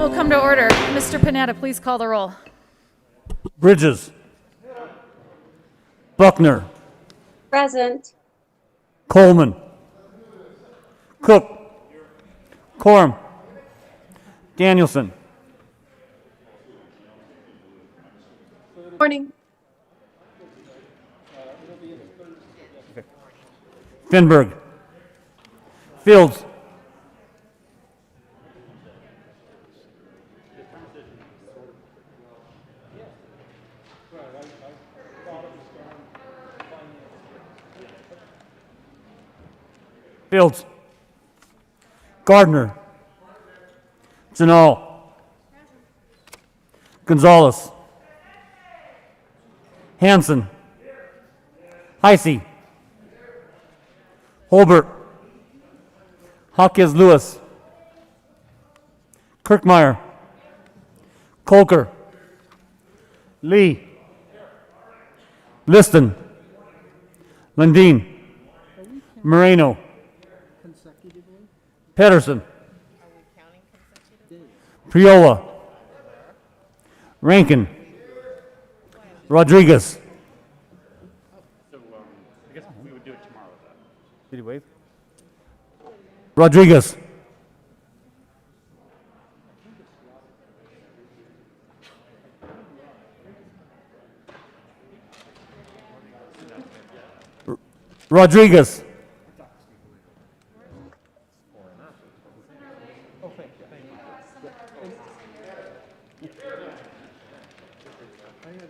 will come to order. Mr. Panetta, please call the roll. Bridges. Buckner. Present. Coleman. Cook. Coram. Danielson. Morning. Finberg. Fields. Fields. Gardner. Janal. Gonzalez. Hanson. Heisey. Holbert. Hawkins Lewis. Kirkmeyer. Colker. Lee. Liston. Lundeen. Moreno. Pedersen. Priola. Rankin. Rodriguez. I guess we would do it tomorrow. Did he wave? Rodriguez. Rodriguez.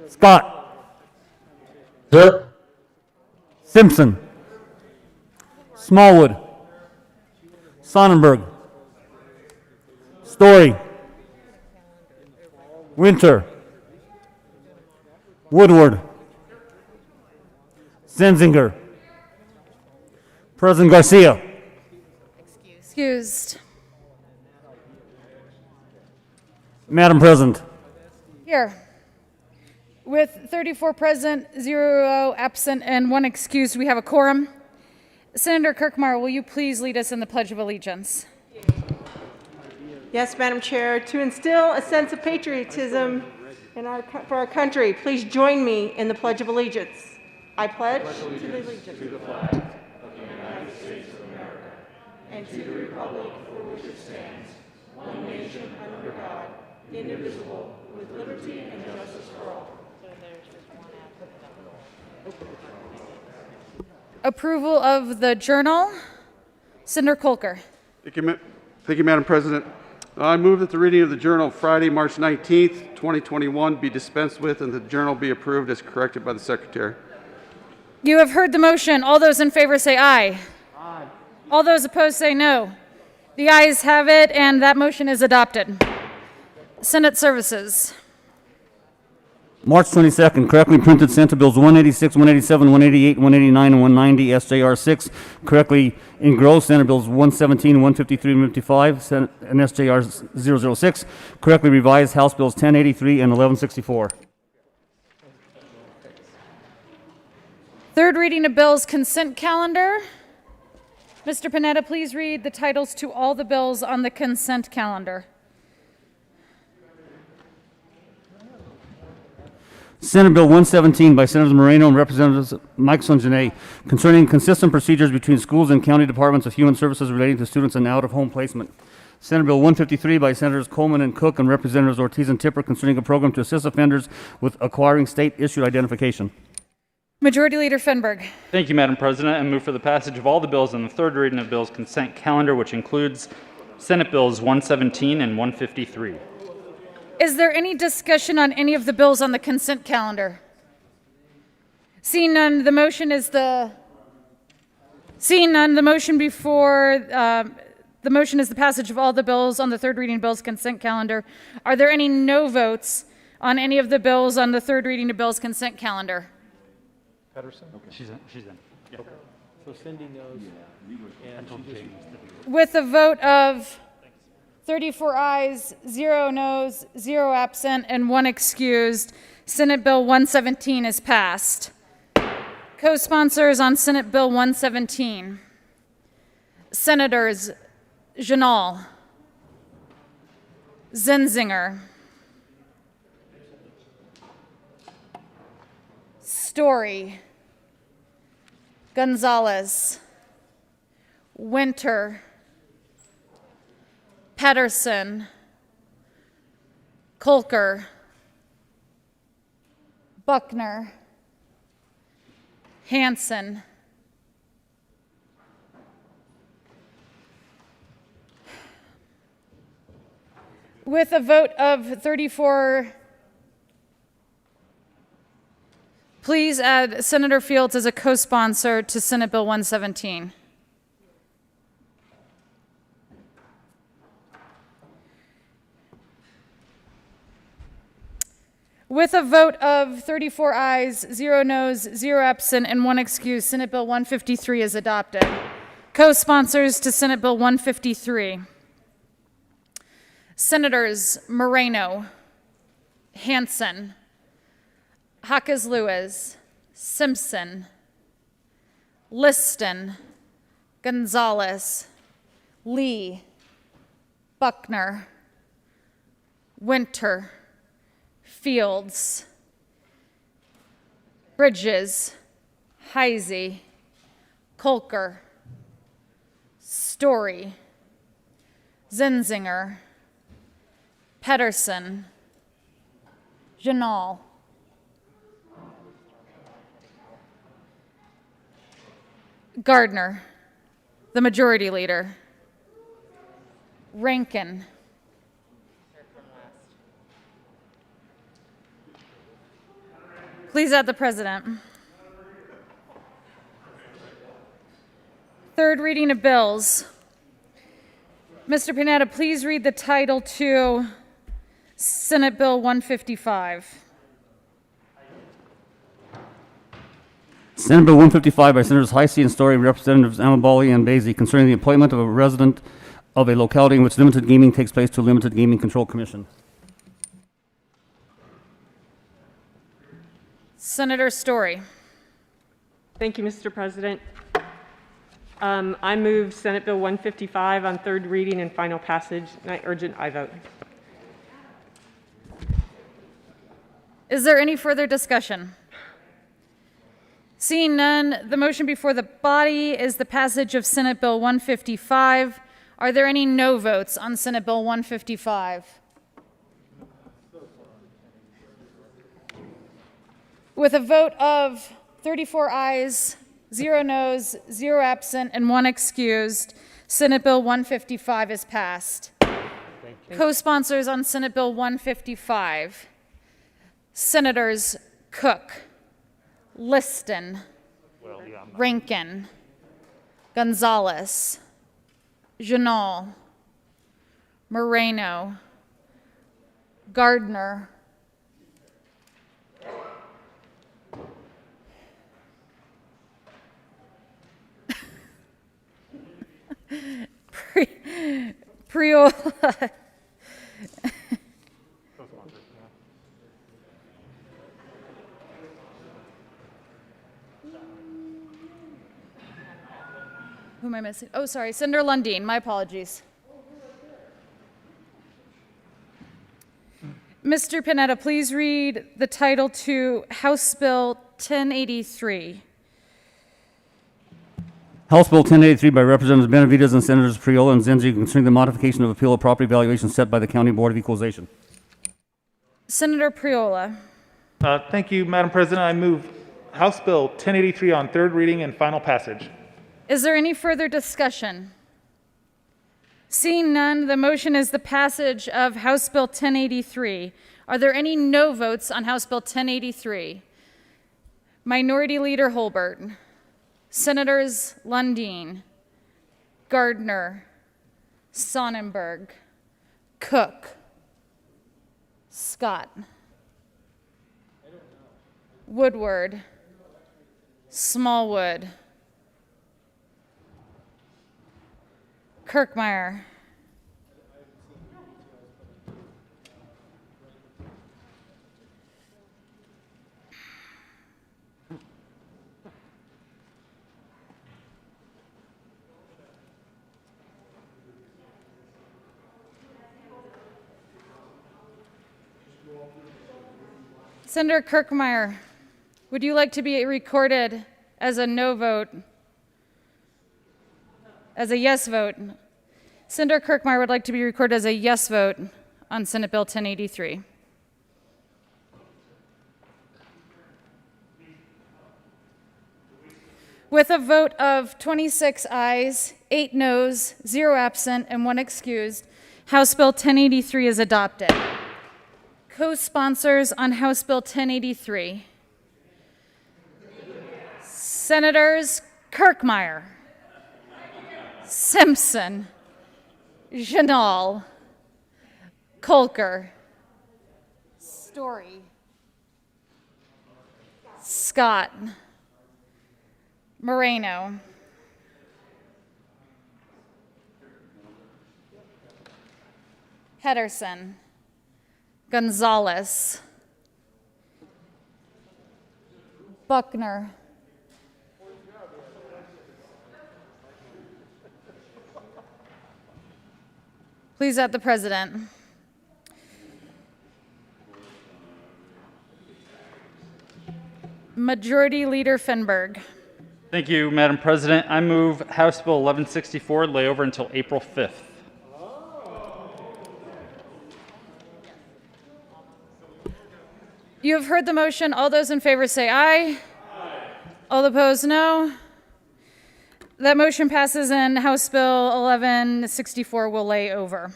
Scott. Here. Simpson. Smallwood. Sonnenberg. Story. Winter. Woodward. Zenzinger. President Garcia. Excused. Madam President. Here. With 34 present, 0 absent, and 1 excused, we have a quorum. Senator Kirkmeyer, will you please lead us in the Pledge of Allegiance? Yes, Madam Chair. To instill a sense of patriotism for our country, please join me in the Pledge of Allegiance. I pledge to the allegiance to the flag of the United States of America and to the republic for which it stands, one nation under God, indivisible, with liberty and justice for all. Approval of the journal. Senator Colker. Thank you, Madam President. I move that the reading of the journal Friday, March 19th, 2021 be dispensed with and the journal be approved as corrected by the Secretary. You have heard the motion. All those in favor say aye. Aye. All those opposed say no. The ayes have it, and that motion is adopted. Senate Services. March 22nd, correctly printed Senate Bills 186, 187, 188, 189, and 190, SJR 6. Correctly engrossed Senate Bills 117, 153, and 55, and SJR 006. Correctly revised House Bills 1083 and 1164. Third reading of bills consent calendar. Mr. Panetta, please read the titles to all the bills on the consent calendar. Senate Bill 117 by Senators Moreno and Representatives Mike Songenet concerning consistent procedures between schools and county departments of human services relating to students and out-of-home placement. Senate Bill 153 by Senators Coleman and Cook and Representatives Ortiz and Tipper concerning a program to assist offenders with acquiring state-issued identification. Majority Leader Finberg. Thank you, Madam President. I move for the passage of all the bills on the third reading of bills consent calendar, which includes Senate Bills 117 and 153. Is there any discussion on any of the bills on the consent calendar? Seeing none, the motion is the passage of all the bills on the third reading of bills consent calendar. Are there any no votes on any of the bills on the third reading of bills consent calendar? Pedersen? Okay. She's in. Yeah. Okay. So Cindy knows. And she just... With a vote of 34 ayes, 0 noes, 0 absent, and 1 excused, Senate Bill 117 is passed. Co-sponsors on Senate Bill 117. Senators Janal, Zenzinger. Story. Gonzalez. Winter. Pedersen. Kolker. Buckner. Hanson. With a vote of 34, please add Senator Fields as a co-sponsor to Senate Bill 117. With a vote of 34 ayes, 0 noes, 0 absent, and 1 excuse, Senate Bill 153 is adopted. Co-sponsors to Senate Bill 153. Senators Moreno, Hanson, Hawkes Lewis, Simpson, Liston, Gonzalez, Lee, Buckner, Winter, Fields, Bridges, Heisey, Kolker, Story, Zenzinger, Pedersen, Janal, Gardner, the majority leader, Rankin, please add the president. Third reading of bills. Mr. Panetta, please read the title to Senate Bill 155. Senate Bill 155 by Senators Heisey and Story, Representatives Amabali and Basie, concerning the appointment of a resident of a locality in which limited gaming takes place to a limited gaming control commission. Senator Story. Thank you, Mr. President. I move Senate Bill 155 on third reading and final passage, and I urge an aye vote. Is there any further discussion? Seeing none, the motion before the body is the passage of Senate Bill 155. Are there any no votes on Senate Bill 155? With a vote of 34 ayes, 0 noes, 0 absent, and 1 excused, Senate Bill 155 is passed. Co-sponsors on Senate Bill 155, Senators Cook, Liston, Rankin, Gonzalez, Janal, Moreno, Gardner, Priola, who am I missing? Oh, sorry, Senator Lundin, my apologies. Mr. Panetta, please read the title to House Bill 1083. House Bill 1083 by Representatives Benavides and Senators Priola and Zenzi, concerning the modification of appeal of property valuation set by the County Board of Equalization. Senator Priola. Thank you, Madam President. I move House Bill 1083 on third reading and final passage. Is there any further discussion? Seeing none, the motion is the passage of House Bill 1083. Are there any no votes on House Bill 1083? Minority Leader Holbert. Senators Lundin, Gardner, Sonnenberg, Cook, Scott, Woodward, Smallwood, Kirkmeyer, Senator Kirkmeyer, would you like to be recorded as a no vote? As a yes vote? Senator Kirkmeyer would like to be recorded as a yes vote on Senate Bill 1083. With a vote of 26 ayes, 8 noes, 0 absent, and 1 excused, House Bill 1083 is adopted. Co-sponsors on House Bill 1083. Senators Kirkmeyer, Simpson, Janal, Kolker, Story, Scott, Moreno, Pedersen, Gonzalez, Buckner, please at the president. Majority Leader Finberg. Thank you, Madam President. I move House Bill 1164 lay over until April 5th. You have heard the motion. All those in favor say aye. All opposed, no. That motion passes and House Bill 1164 will lay over.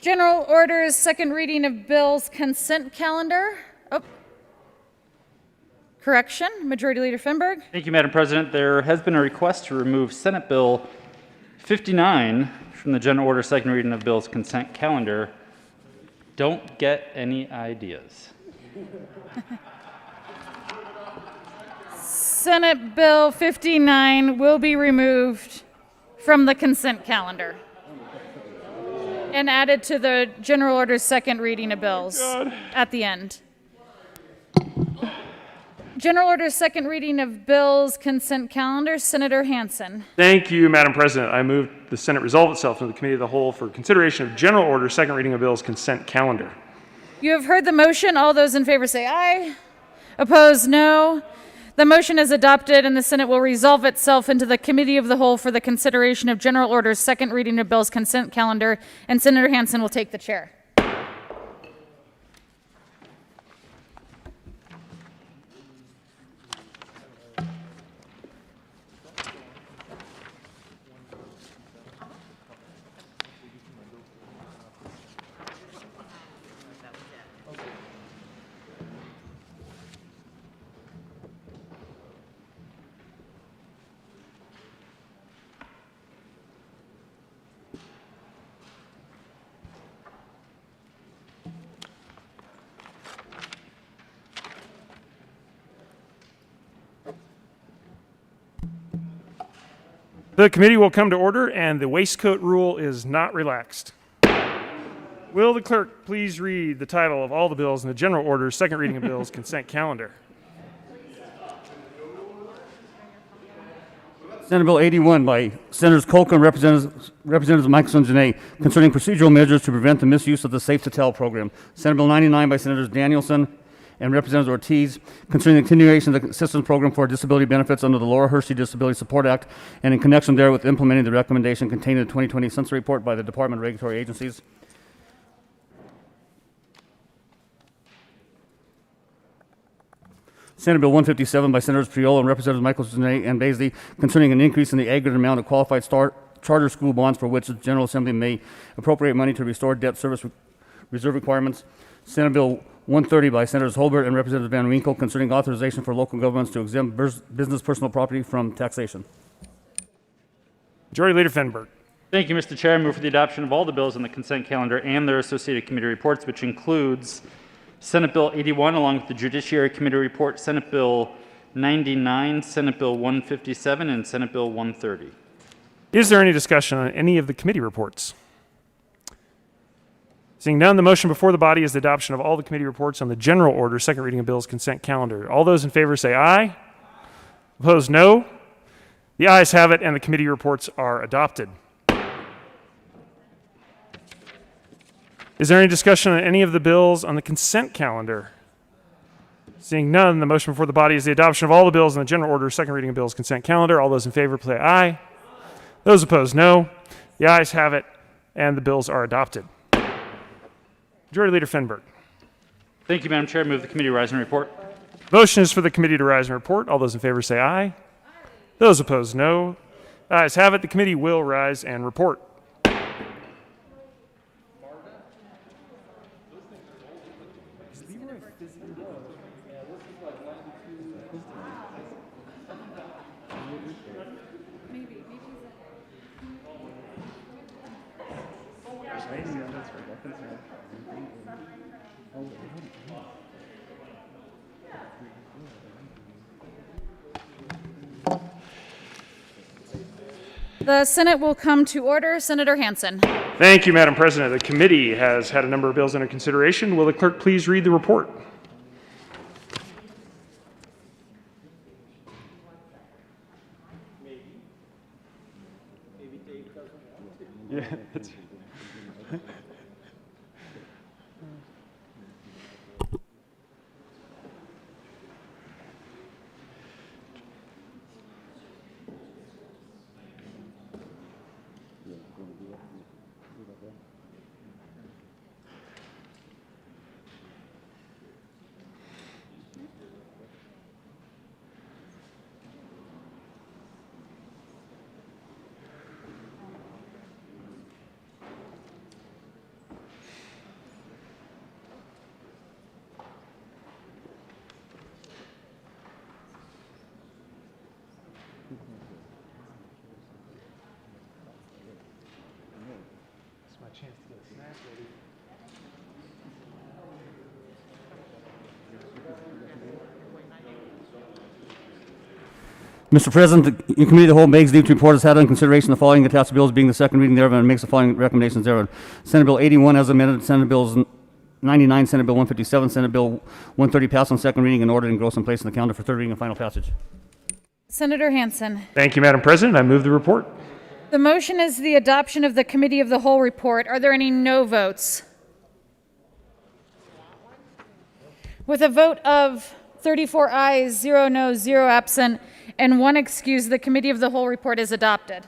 General orders, second reading of bills, consent calendar. Oh. Correction, Majority Leader Finberg. Thank you, Madam President. There has been a request to remove Senate Bill 59 from the general order second reading of bills consent calendar. Don't get any ideas. Senate Bill 59 will be removed from the consent calendar and added to the general order second reading of bills at the end. General order second reading of bills consent calendar, Senator Hansen. Thank you, Madam President. I move the Senate resolve itself to the Committee of the Whole for consideration of general order second reading of bills consent calendar. You have heard the motion. All those in favor say aye. Opposed, no. The motion is adopted and the Senate will resolve itself into the Committee of the Whole for the consideration of general orders second reading of bills consent calendar, and Senator Hansen will take the chair. The committee will come to order and the waistcoat rule is not relaxed. Will the clerk please read the title of all the bills in the general order second reading of bills consent calendar? Senate Bill 81 by Senators Kolker and Representatives Michelson and Janay concerning procedural measures to prevent the misuse of the Safe to Tell program. Senate Bill 99 by Senators Danielson and Representative Ortiz concerning the continuation of the assistance program for disability benefits under the Laura Hershey Disability Support Act and in connection therewith implementing the recommendation contained in the 2020 census report by the Department of Regulatory Agencies. Senate Bill 157 by Senators Priola and Representatives Michelson and Baisley concerning an increase in the aggregate amount of qualified charter school bonds for which the General Assembly may appropriate money to restore debt service reserve requirements. Senate Bill 130 by Senators Holbert and Representative Van Winkle concerning authorization for local governments to exempt business personal property from taxation. Majority Leader Finberg. Thank you, Mr. Chair. I move for the adoption of all the bills on the consent calendar and their associated committee reports, which includes Senate Bill 81 along with the Judiciary Committee report, Senate Bill 99, Senate Bill 157, and Senate Bill 130. Is there any discussion on any of the committee reports? Seeing none, the motion before the body is the adoption of all the committee reports on the general order second reading of bills consent calendar. All those in favor say aye. Opposed, no. The ayes have it and the committee reports are adopted. Is there any discussion on any of the bills on the consent calendar? Seeing none, the motion before the body is the adoption of all the bills in the general order, second reading of bills, consent calendar. All those in favor, play aye. Those opposed, no. The ayes have it, and the bills are adopted. Majority Leader Fenberg. Thank you, Madam Chair. I move the committee rise and report. Motion is for the committee to rise and report. All those in favor say aye. Those opposed, no. The ayes have it. The committee will rise and report. The Senate will come to order. Senator Hansen. Thank you, Madam President. The committee has had a number of bills under consideration. Will the clerk please read the report? Yeah, that's my chance to get a snack ready. Mr. President, the committee of the whole begs leave to report has had on consideration the following attached bills being the second reading thereof and makes the following recommendations thereof. Senate Bill 81 as amended, Senate Bills 99, Senate Bill 157, Senate Bill 130 passed on second reading and ordered and engrossed and placed in the calendar for third reading and final passage. Senator Hansen. Thank you, Madam President. I move the report. The motion is the adoption of the Committee of the Whole report. Are there any no votes? With a vote of 34 ayes, 0 noes, 0 absent, and 1 excuse, the Committee of the Whole report is adopted.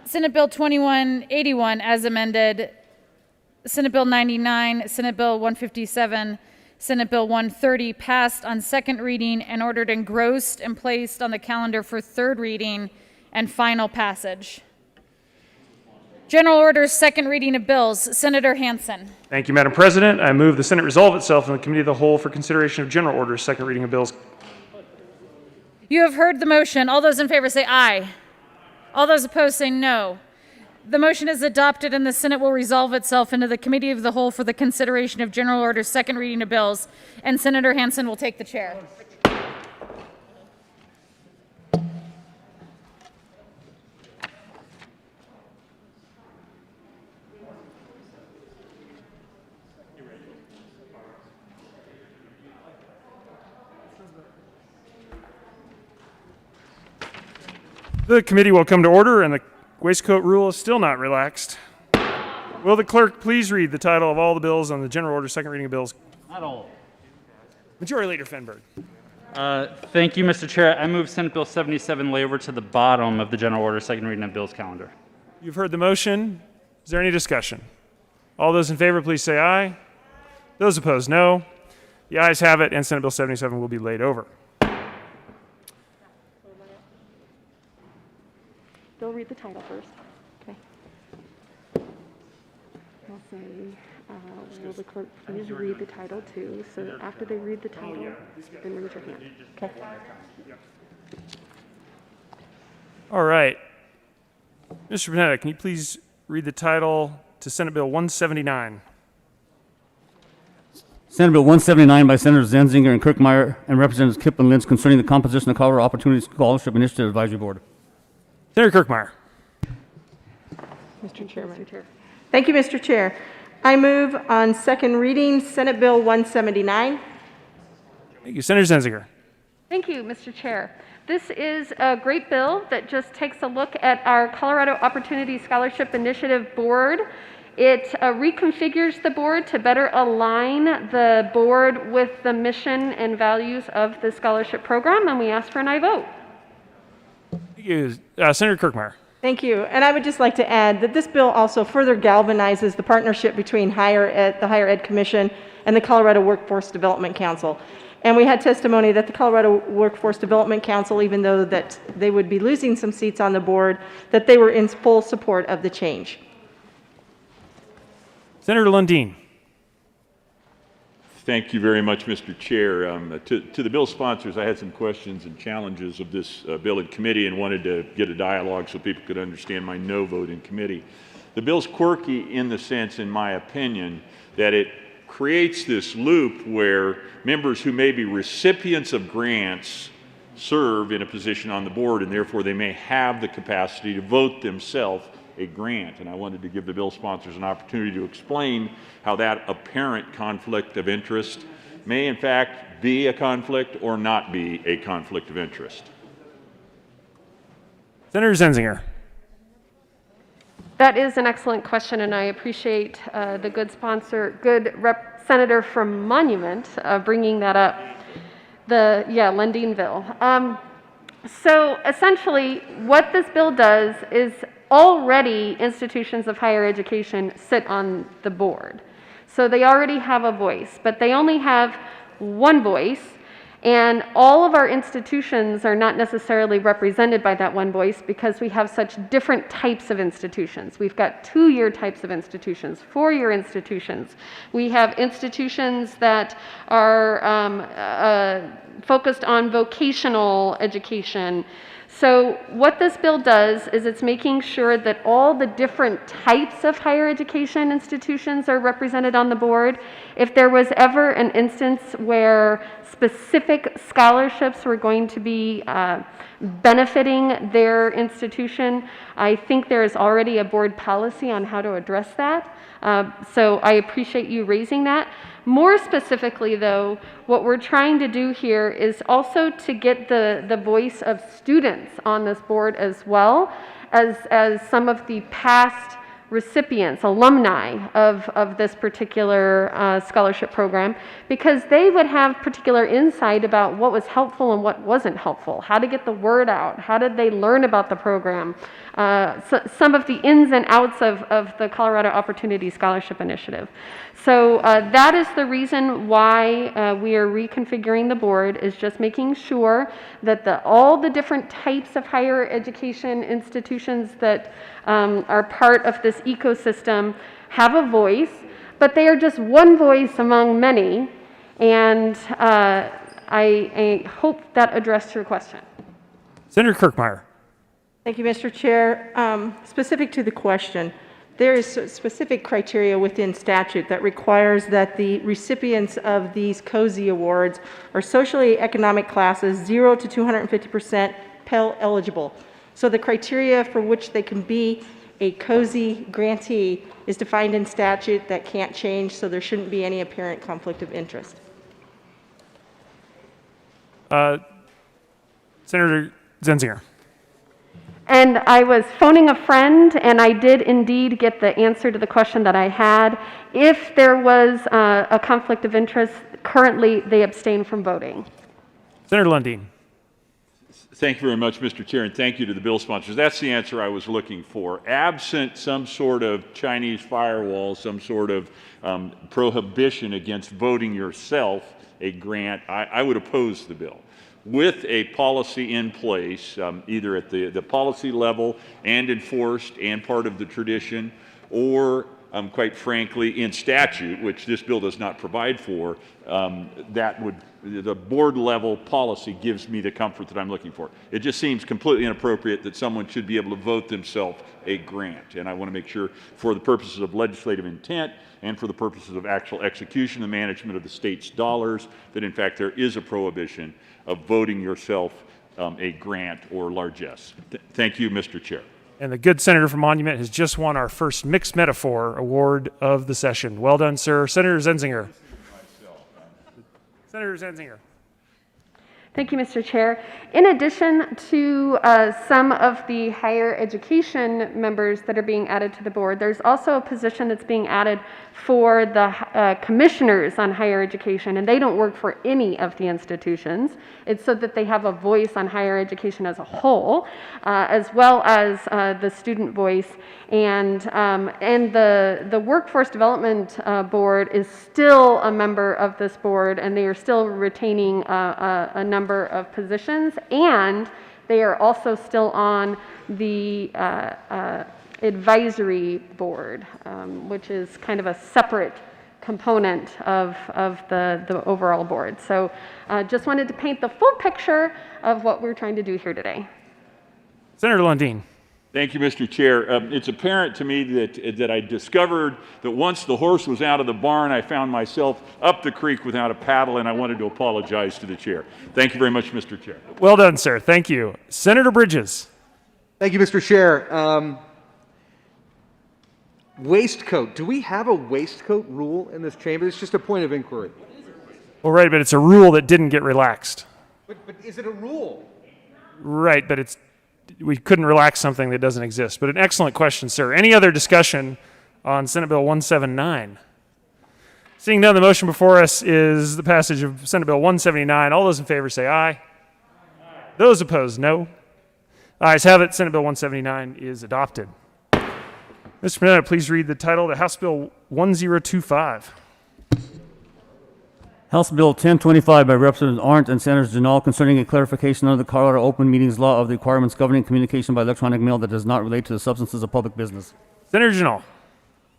Senate Bill 2181 as amended, Senate Bill 99, Senate Bill 157, Senate Bill 130 passed on second reading and ordered engrossed and placed on the calendar for third reading and final passage. General Orders, second reading of bills. Senator Hansen. Thank you, Madam President. I move the Senate resolve itself in the Committee of the Whole for consideration of general orders, second reading of bills. You have heard the motion. All those in favor say aye. All those opposed say no. The motion is adopted and the Senate will resolve itself into the Committee of the Whole for the consideration of general orders, second reading of bills, and Senator Hansen will take the chair. The committee will come to order and the waistcoat rule is still not relaxed. Will the clerk please read the title of all the bills on the general order, second reading of bills? Not all. Majority Leader Fenberg. Thank you, Mr. Chair. I move Senate Bill 77 lay over to the bottom of the general order, second reading of bills calendar. You've heard the motion. Is there any discussion? All those in favor, please say aye. Those opposed, no. The ayes have it, and Senate Bill 77 will be laid over. They'll read the title first. Okay. I'll say, will the clerk please read the title too? So after they read the title, then raise your hand. Okay. All right. Mr. Panetta, can you please read the title to Senate Bill 179? Senate Bill 179 by Senators Zenzinger and Kirkmeyer and Representatives Kip and Lynch concerning the composition of Colorado Opportunity Scholarship Initiative Advisory Board. Senator Kirkmeyer. Mr. Chairman. Thank you, Mr. Chair. I move on second reading, Senate Bill 179. Thank you. Senator Zenzinger. Thank you, Mr. Chair. This is a great bill that just takes a look at our Colorado Opportunity Scholarship Initiative Board. It reconfigures the board to better align the board with the mission and values of the scholarship program, and we ask for an aye vote. Thank you. Senator Kirkmeyer. Thank you. And I would just like to add that this bill also further galvanizes the partnership between the Higher Ed Commission and the Colorado Workforce Development Council. And we had testimony that the Colorado Workforce Development Council, even though that they would be losing some seats on the board, that they were in full support of the change. Senator Lundin. Thank you very much, Mr. Chair. To the bill sponsors, I had some questions and challenges of this bill in committee and wanted to get a dialogue so people could understand my no vote in committee. The bill's quirky in the sense, in my opinion, that it creates this loop where members who may be recipients of grants serve in a position on the board, and therefore they may have the capacity to vote themselves a grant. And I wanted to give the bill sponsors an opportunity to explain how that apparent conflict of interest may in fact be a conflict or not be a conflict of interest. Senator Zenzinger. That is an excellent question, and I appreciate the good senator from Monument bringing that up. Lundin bill. So essentially, what this bill does is already institutions of higher education sit on the board. So they already have a voice, but they only have one voice, and all of our institutions are not necessarily represented by that one voice because we have such different types of institutions. We've got 2-year types of institutions, 4-year institutions. We have institutions that are focused on vocational education. So what this bill does is it's making sure that all the different types of higher education institutions are represented on the board. If there was ever an instance where specific scholarships were going to be benefiting their institution, I think there is already a board policy on how to address that. So I appreciate you raising that. More specifically, though, what we're trying to do here is also to get the voice of students on this board as well as some of the past recipients, alumni of this particular scholarship program, because they would have particular insight about what was helpful and what wasn't helpful, how to get the word out, how did they learn about the program, some of the ins and outs of the Colorado Opportunity Scholarship Initiative. So that is the reason why we are reconfiguring the board, is just making sure that all the different types of higher education institutions that are part of this ecosystem have a voice, but they are just one voice among many, and I hope that addressed your question. Senator Kirkmeyer. Thank you, Mr. Chair. Specific to the question, there is specific criteria within statute that requires that the recipients of these COSI awards are socially economic classes 0 to 250% Pell eligible. So the criteria for which they can be a COSI grantee is defined in statute. That can't change, so there shouldn't be any apparent conflict of interest. Senator Zenzinger. And I was phoning a friend, and I did indeed get the answer to the question that I had. If there was a conflict of interest, currently they abstain from voting. Senator Lundin. Thank you very much, Mr. Chair, and thank you to the bill sponsors. That's the answer I was looking for. Absent some sort of Chinese firewall, some sort of prohibition against voting yourself a grant, I would oppose the bill. With a policy in place, either at the policy level and enforced and part of the tradition, or quite frankly in statute, which this bill does not provide for, the board level policy gives me the comfort that I'm looking for. It just seems completely inappropriate that someone should be able to vote themselves a grant. And I want to make sure, for the purposes of legislative intent and for the purposes of actual execution and management of the state's dollars, that in fact there is a prohibition of voting yourself a grant or largesse. Thank you, Mr. Chair. And the good senator from Monument has just won our first Mixed Metaphor Award of the session. Well done, sir. Senator Zenzinger. Senator Zenzinger. Thank you, Mr. Chair. In addition to some of the higher education members that are being added to the board, there's also a position that's being added for the commissioners on higher education, and they don't work for any of the institutions. It's so that they have a voice on higher education as a whole, as well as the student voice. And the Workforce Development Board is still a member of this board, and they are still retaining a number of positions, and they are also still on the advisory board, which is kind of a separate component of the overall board. So just wanted to paint the full picture of what we're trying to do here today. Senator Lundin. Thank you, Mr. Chair. It's apparent to me that I discovered that once the horse was out of the barn, I found myself up the creek without a paddle, and I wanted to apologize to the chair. Thank you very much, Mr. Chair. Well done, sir. Thank you. Senator Bridges. Thank you, Mr. Chair. Waistcoat. Do we have a waistcoat rule in this chamber? It's just a point of inquiry. Well, right, but it's a rule that didn't get relaxed. But is it a rule? Right, but we couldn't relax something that doesn't exist. But an excellent question, sir. Any other discussion on Senate Bill 179? Seeing none, the motion before us is the passage of Senate Bill 179. All those in favor say aye. Aye. Those opposed, no. Ayes have it. Senate Bill 179 is adopted. Mr. Panetta, please read the title to House Bill 1025. House Bill 1025 by Representatives Arndt and Senators Janal concerning a clarification under the Colorado Open Meetings Law of the requirements governing communication by electronic mail that does not relate to the substances of public business. Senator Janal.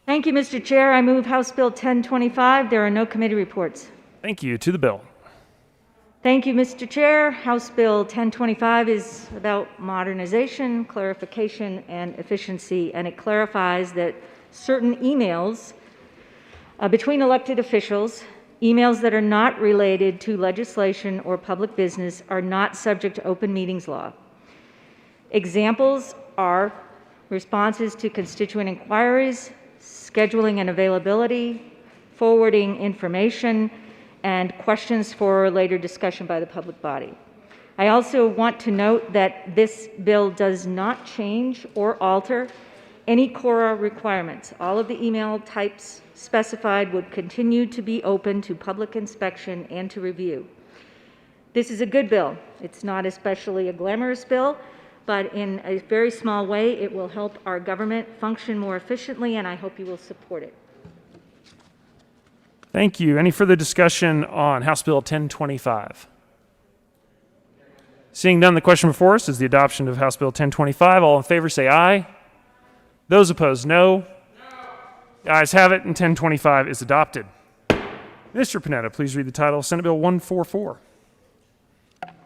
Thank you, Mr. Chair. I move House Bill 1025. There are no committee reports. Thank you. To the bill. Thank you, Mr. Chair. House Bill 1025 is about modernization, clarification, and efficiency, and it clarifies that certain emails between elected officials, emails that are not related to legislation or public business, are not subject to open meetings law. Examples are responses to constituent inquiries, scheduling and availability, forwarding information, and questions for later discussion by the public body. I also want to note that this bill does not change or alter any KORA requirements. All of the email types specified would continue to be open to public inspection and to review. This is a good bill. It's not especially a glamorous bill, but in a very small way, it will help our government function more efficiently, and I hope you will support it. Thank you. Any further discussion on House Bill 1025? Seeing none, the question before us is the adoption of House Bill 1025. All in favor say aye. Those opposed, no. The ayes have it, and 1025 is adopted. Mr. Panetta, please read the title of Senate Bill 144.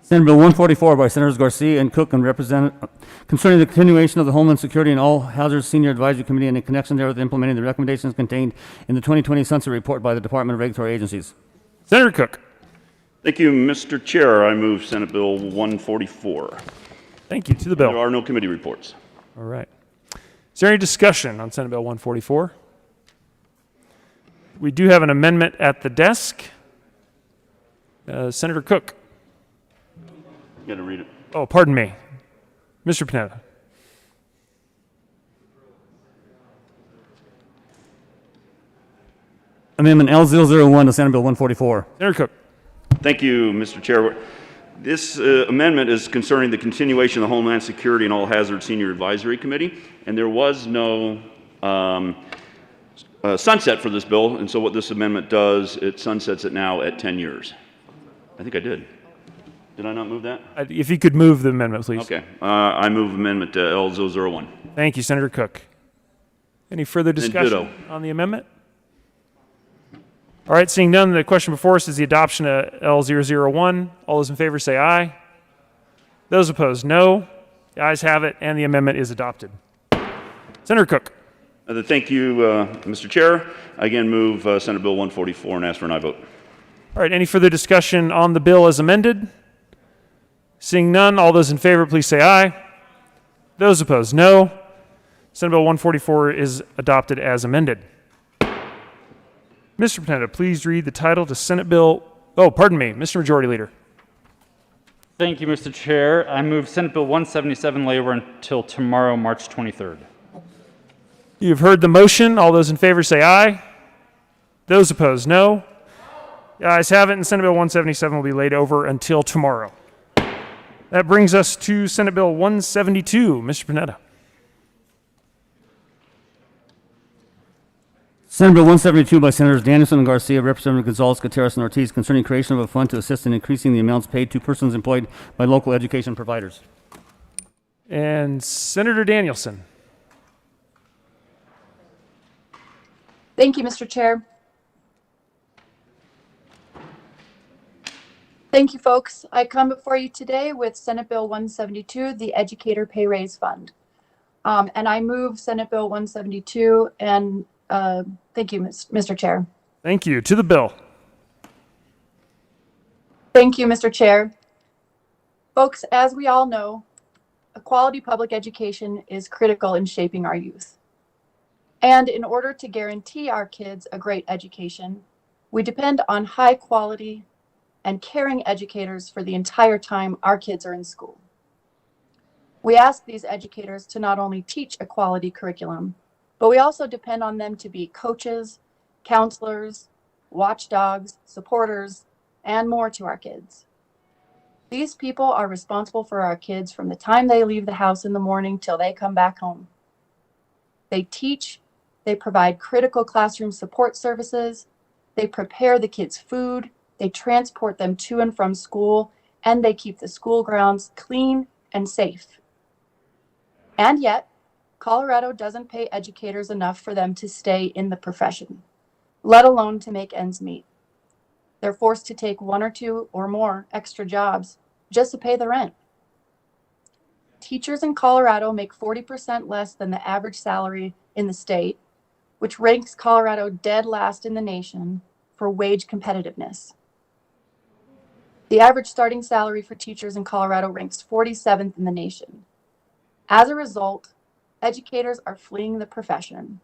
Senate Bill 144 by Senators Garcia and Cook and concerning the continuation of the Homeland Security and All Hazards Senior Advisory Committee and in connection therewith implementing the recommendations contained in the 2020 Sunset Report by the Department of Regulatory Agencies. Senator Cook. Thank you, Mr. Chair. I move Senate Bill 144. Thank you. To the bill. There are no committee reports. All right. Is there any discussion on Senate Bill 144? We do have an amendment at the desk. Senator Cook. You got to read it. Oh, pardon me. Mr. Panetta. Amendment L001 to Senate Bill 144. Senator Cook. Thank you, Mr. Chair. This amendment is concerning the continuation of the Homeland Security and All Hazards Senior Advisory Committee, and there was no sunset for this bill, and so what this amendment does, it sunsets it now at 10 years. I think I did. Did I not move that? If you could move the amendment, please. Okay. I move amendment L001. Thank you, Senator Cook. Any further discussion on the amendment? All right, seeing none, the question before us is the adoption of L001. All those in favor say aye. Those opposed, no. The ayes have it, and the amendment is adopted. Senator Cook. Thank you, Mr. Chair. I again move Senate Bill 144 and ask for an aye vote. All right, any further discussion on the bill as amended? Seeing none, all those in favor, please say aye. Those opposed, no. Senate Bill 144 is adopted as amended. Mr. Panetta, please read the title to Senate Bill, oh, pardon me, Mr. Majority Leader. Thank you, Mr. Chair. I move Senate Bill 177 lay over until tomorrow, March 23rd. You've heard the motion. All those in favor say aye. Those opposed, no. The ayes have it, and Senate Bill 177 will be laid over until tomorrow. That brings us to Senate Bill 172. Mr. Panetta. Senate Bill 172 by Senators Danielson and Garcia, Representative Gonzalez, Gutierrez, and Ortiz, concerning creation of a fund to assist in increasing the amounts paid to persons employed by local education providers. And Senator Danielson. Thank you, Mr. Chair. Thank you, folks. I come before you today with Senate Bill 172, the Educator Pay Raise Fund. And I move Senate Bill 172, and thank you, Mr. Chair. Thank you. To the bill. Thank you, Mr. Chair. Folks, as we all know, a quality public education is critical in shaping our youth. And in order to guarantee our kids a great education, we depend on high quality and caring educators for the entire time our kids are in school. We ask these educators to not only teach a quality curriculum, but we also depend on them to be coaches, counselors, watchdogs, supporters, and more to our kids. These people are responsible for our kids from the time they leave the house in the morning till they come back home. They teach, they provide critical classroom support services, they prepare the kids' food, they transport them to and from school, and they keep the school grounds clean and safe. And yet, Colorado doesn't pay educators enough for them to stay in the profession, let alone to make ends meet. They're forced to take one or two or more extra jobs just to pay the rent. Teachers in Colorado make 40% less than the average salary in the state, which ranks Colorado dead last in the nation for wage competitiveness. The average starting salary for teachers in Colorado ranks 47th in the nation. As a result, educators are fleeing the profession,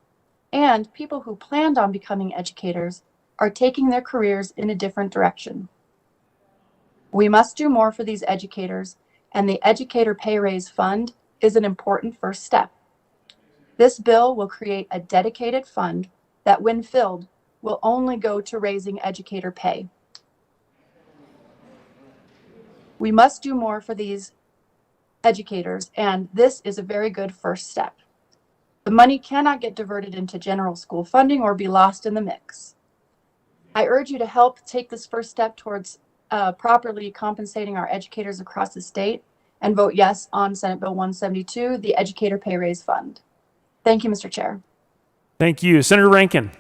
and people who planned on becoming educators are taking their careers in a different direction. We must do more for these educators, and the Educator Pay Raise Fund is an important first step. This bill will create a dedicated fund that, when filled, will only go to raising educator pay. We must do more for these educators, and this is a very good first step. The money cannot get diverted into general school funding or be lost in the mix. I urge you to help take this first step towards properly compensating our educators across the state and vote yes on Senate Bill 172, the Educator Pay Raise Fund. Thank you, Mr. Chair. Thank you. Senator Rankin.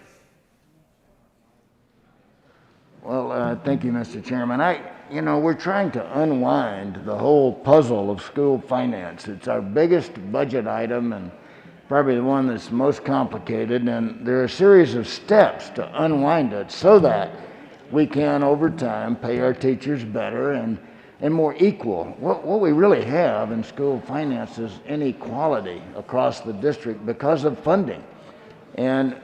Well, thank you, Mr. Chairman. We're trying to unwind the whole puzzle of school finance. It's our biggest budget item and probably the one that's most complicated, and there are a series of steps to unwind it so that we can, over time, pay our teachers better and more equal. What we really have in school finance is inequality across the district because of funding. And,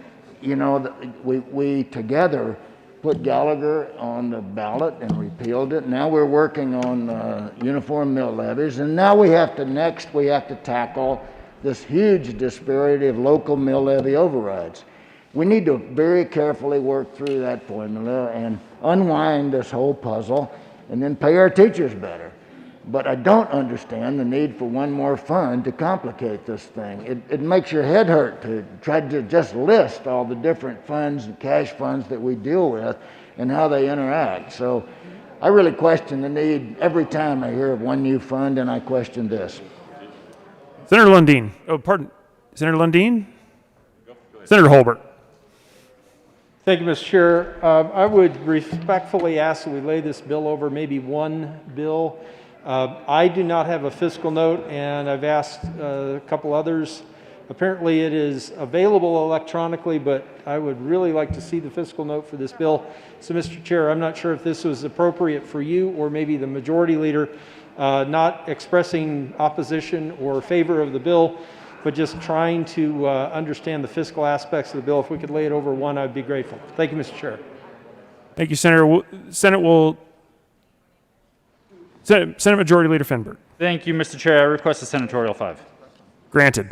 we together put Gallagher on the ballot and repealed it. Now we're working on uniform mill levies, and now we have to tackle this huge disparity of local mill levy overrides. We need to very carefully work through that formula and unwind this whole puzzle and then pay our teachers better. But I don't understand the need for one more fund to complicate this thing. It makes your head hurt to try to just list all the different funds and cash funds that we deal with and how they interact. So I really question the need every time I hear of one new fund, and I question this. Senator Lundeen. Oh, pardon. Senator Lundeen? Senator Holbert. Thank you, Mr. Chair. I would respectfully ask that we lay this bill over maybe one bill. I do not have a fiscal note, and I've asked a couple others. Apparently it is available electronically, but I would really like to see the fiscal note for this bill. So, Mr. Chair, I'm not sure if this was appropriate for you or maybe the majority leader, not expressing opposition or favor of the bill, but just trying to understand the fiscal aspects of the bill. If we could lay it over one, I'd be grateful. Thank you, Mr. Chair. Thank you, Senator. Senate will Senate Majority Leader Fenberg. Thank you, Mr. Chair. I request a senatorial 5. Granted.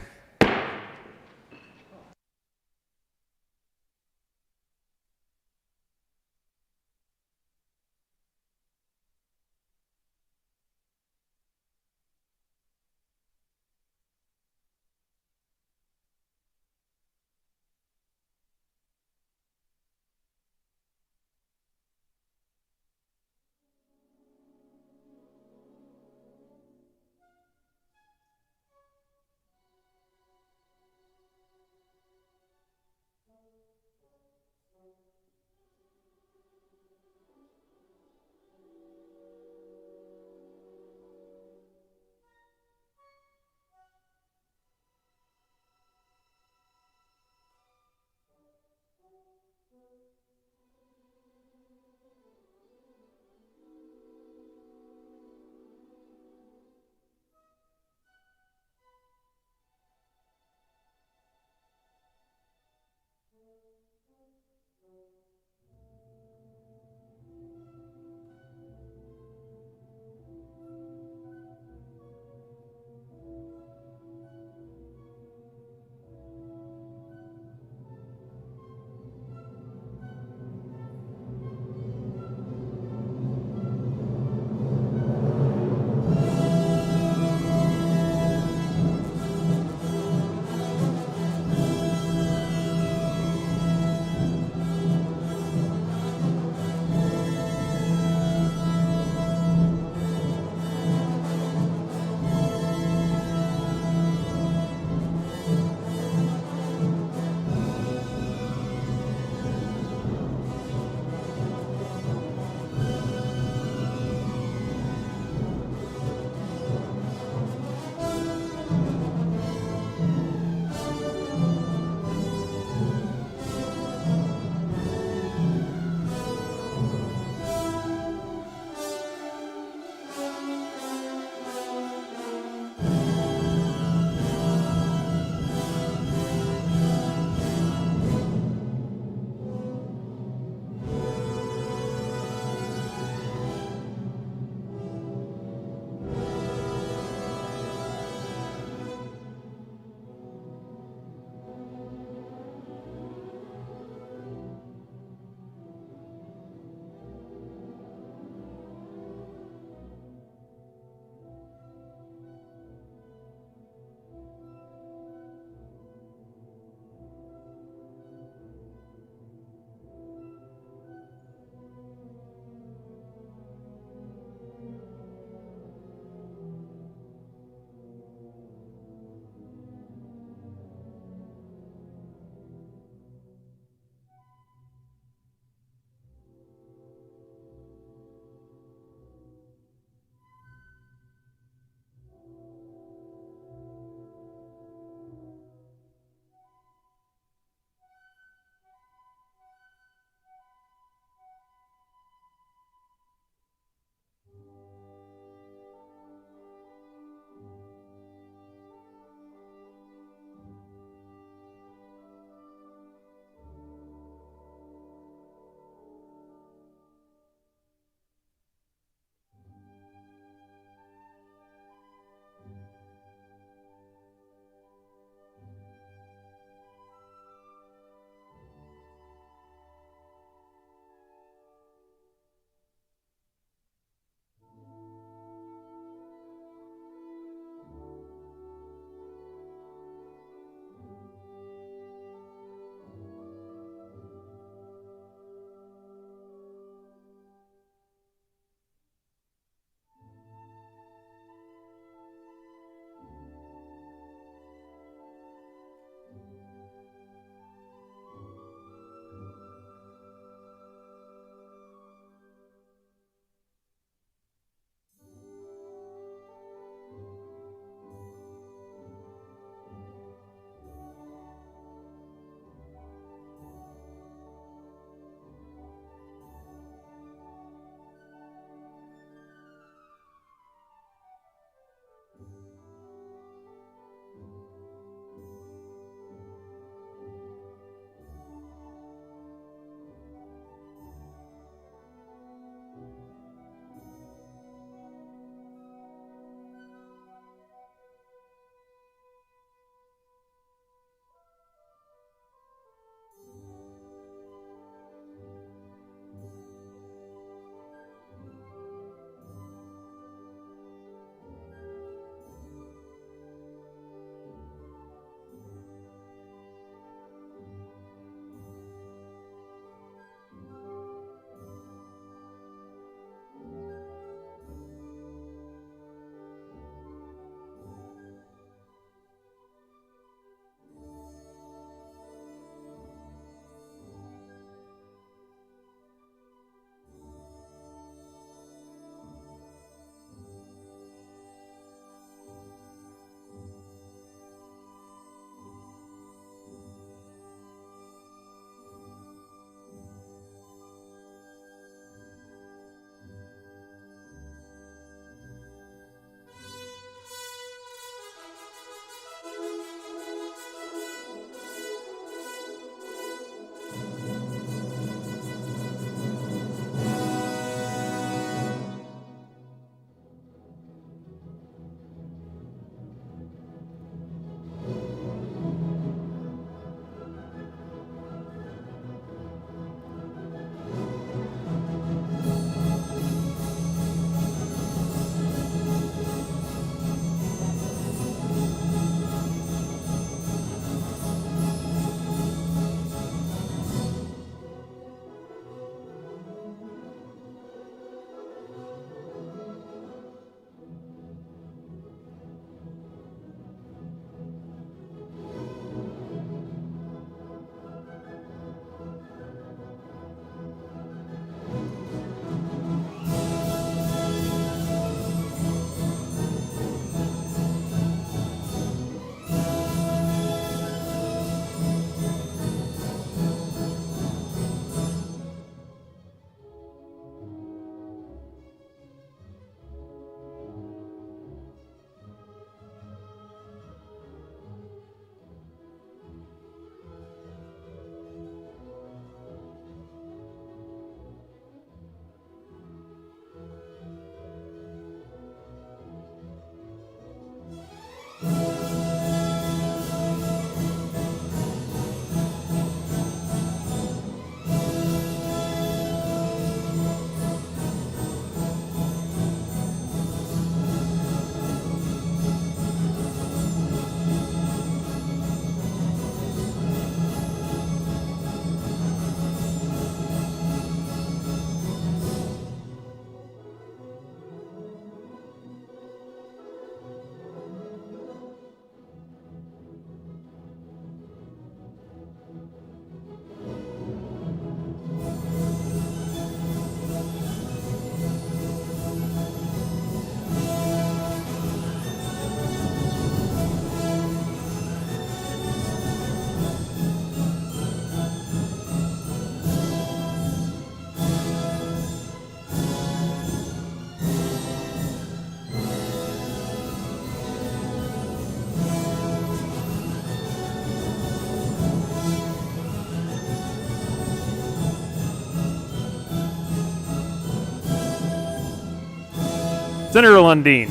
Senator Lundeen.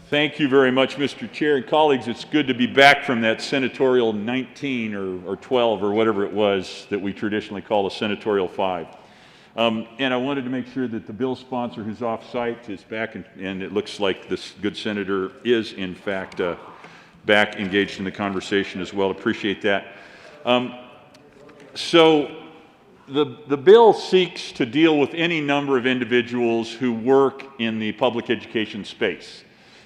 Thank you very much, Mr. Chair and colleagues. It's good to be back from that senatorial 19 or 12 or whatever it was that we traditionally call a senatorial 5. And I wanted to make sure that the bill sponsor who's off site is back, and it looks like this good senator is in fact back engaged in the conversation as well. Appreciate that. So the bill seeks to deal with any number of individuals who work in the public education space.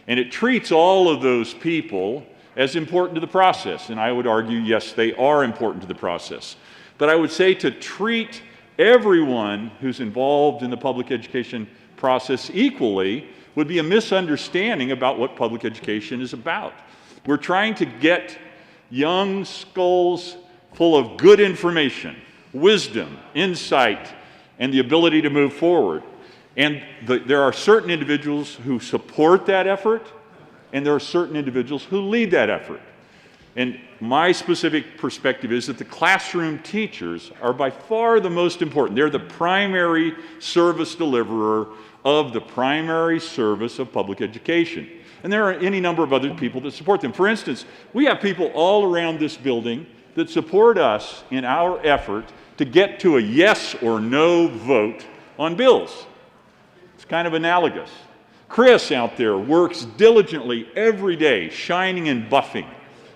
And it treats all of those people as important to the process. And I would argue, yes, they are important to the process. But I would say to treat everyone who's involved in the public education process equally would be a misunderstanding about what public education is about. We're trying to get young skulls full of good information, wisdom, insight, and the ability to move forward. And there are certain individuals who support that effort, and there are certain individuals who lead that effort. And my specific perspective is that the classroom teachers are by far the most important. They're the primary service deliverer of the primary service of public education. And there are any number of other people that support them. For instance, we have people all around this building that support us in our effort to get to a yes or no vote on bills. It's kind of analogous. Chris out there works diligently every day, shining and buffing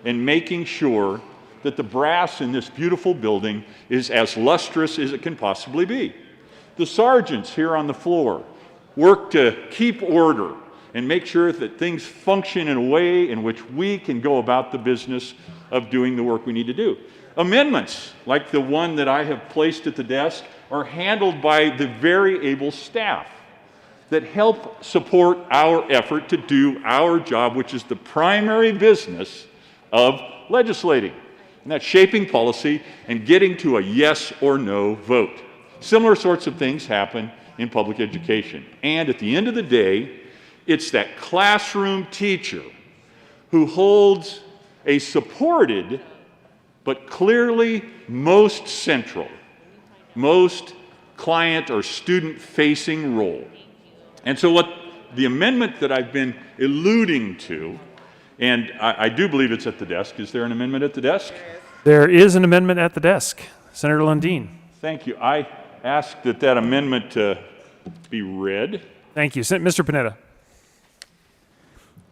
and making sure that the brass in this beautiful building is as lustrous as it can possibly be. The sergeants here on the floor work to keep order and make sure that things function in a way in which we can go about the business of doing the work we need to do. Amendments, like the one that I have placed at the desk, are handled by the very able staff that help support our effort to do our job, which is the primary business of legislating. And that's shaping policy and getting to a yes or no vote. Similar sorts of things happen in public education. And at the end of the day, it's that classroom teacher who holds a supported but clearly most central, most client or student-facing role. And so what the amendment that I've been alluding to, and I do believe it's at the desk. Is there an amendment at the desk? There is an amendment at the desk. Senator Lundeen. Thank you. I ask that that amendment be read. Thank you. Mr. Panetta.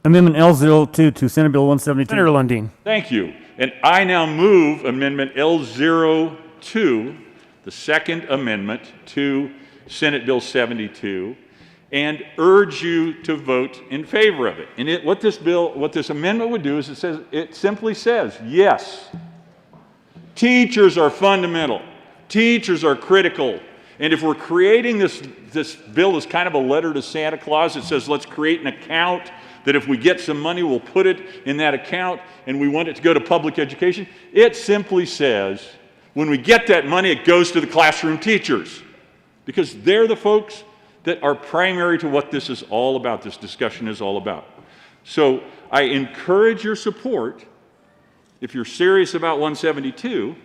Amendment L02 to Senate Bill 172. Senator Lundeen. Thank you. And I now move Amendment L02, the second amendment to Senate Bill 72, and urge you to vote in favor of it. And what this amendment would do is it simply says, yes, teachers are fundamental. Teachers are critical. And if we're creating this bill as kind of a letter to Santa Claus, it says let's create an account that if we get some money, we'll put it in that account and we want it to go to public education. It simply says when we get that money, it goes to the classroom teachers because they're the folks that are primary to what this is all about, this discussion is all about. So I encourage your support, if you're serious about 172,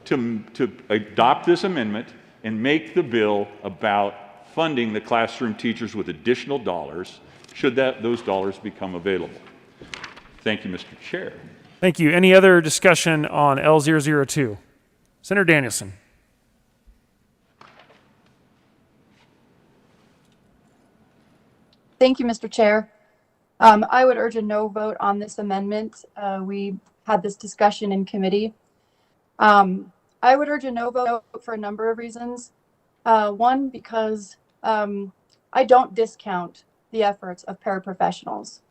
to adopt this amendment and make the bill about funding the classroom teachers with additional dollars should those dollars become available. Thank you, Mr. Chair. Thank you. Any other discussion on L002? Senator Danielson. Thank you, Mr. Chair. I would urge a no vote on this amendment. We had this discussion in committee. I would urge a no vote for a number of reasons. One, because I don't discount the efforts of paraprofessionals.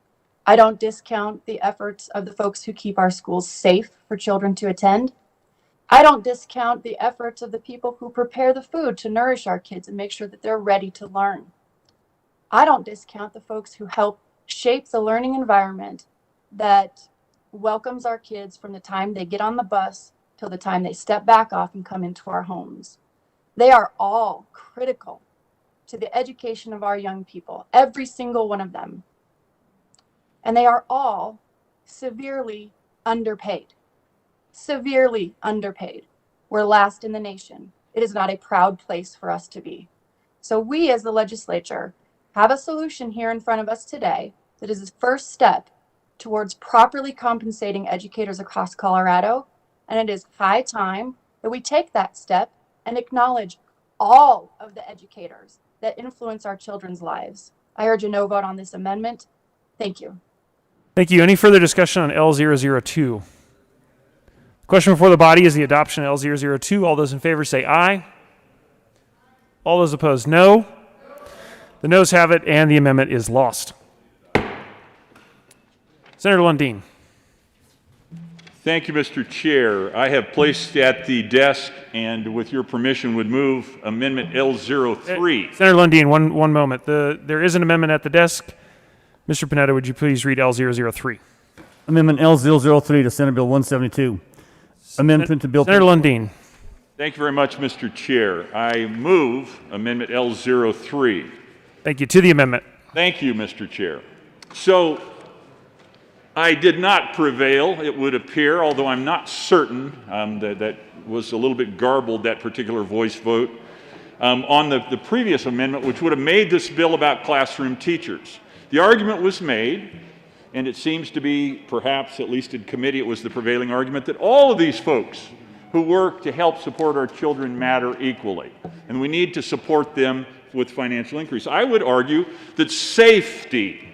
I don't discount the efforts of the folks who keep our schools safe for children to attend. I don't discount the efforts of the people who prepare the food to nourish our kids and make sure that they're ready to learn. I don't discount the folks who help shape the learning environment that welcomes our kids from the time they get on the bus till the time they step back off and come into our homes. They are all critical to the education of our young people, every single one of them. And they are all severely underpaid. Severely underpaid. We're last in the nation. It is not a proud place for us to be. So we as the legislature have a solution here in front of us today that is the first step towards properly compensating educators across Colorado, and it is high time that we take that step and acknowledge all of the educators that influence our children's lives. I urge a no vote on this amendment. Thank you. Thank you. Any further discussion on L002? The question before the body is the adoption of L002. All those in favor say aye. All those opposed, no. The noes have it, and the amendment is lost. Senator Lundin. Thank you, Mr. Chair. I have placed at the desk and with your permission would move Amendment L03. Senator Lundin, one moment. There is an amendment at the desk. Mr. Panetta, would you please read L003? Amendment L003 to Senate Bill 172. Amendment to Bill... Senator Lundin. Thank you very much, Mr. Chair. I move Amendment L03. Thank you. To the amendment. Thank you, Mr. Chair. So, I did not prevail, it would appear, although I'm not certain. That was a little bit garbled, that particular voice vote, on the previous amendment, which would have made this bill about classroom teachers. The argument was made, and it seems to be, perhaps, at least in committee, it was the prevailing argument, that all of these folks who work to help support our children matter equally, and we need to support them with financial increase. I would argue that safety,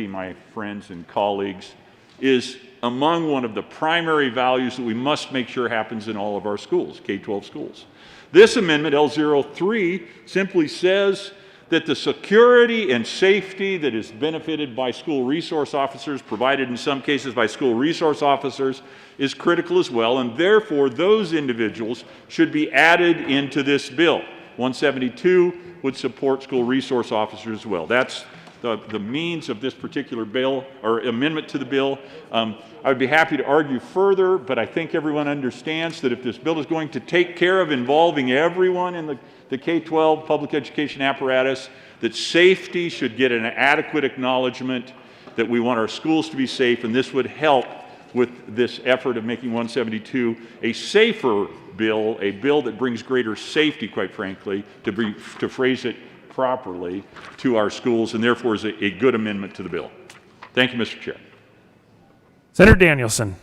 my friends and colleagues, is among one of the primary values that we must make sure happens in all of our schools, K-12 schools. This amendment, L03, simply says that the security and safety that is benefited by school resource officers, provided in some cases by school resource officers, is critical as well, and therefore those individuals should be added into this bill. 172 would support school resource officers as well. That's the means of this particular bill, or amendment to the bill. I would be happy to argue further, but I think everyone understands that if this bill is going to take care of involving everyone in the K-12 public education apparatus, that safety should get an adequate acknowledgement, that we want our schools to be safe, and this would help with this effort of making 172 a safer bill, a bill that brings greater safety, quite frankly, to phrase it properly, to our schools, and therefore is a good amendment to the bill. Thank you, Mr. Chair. Senator Danielson.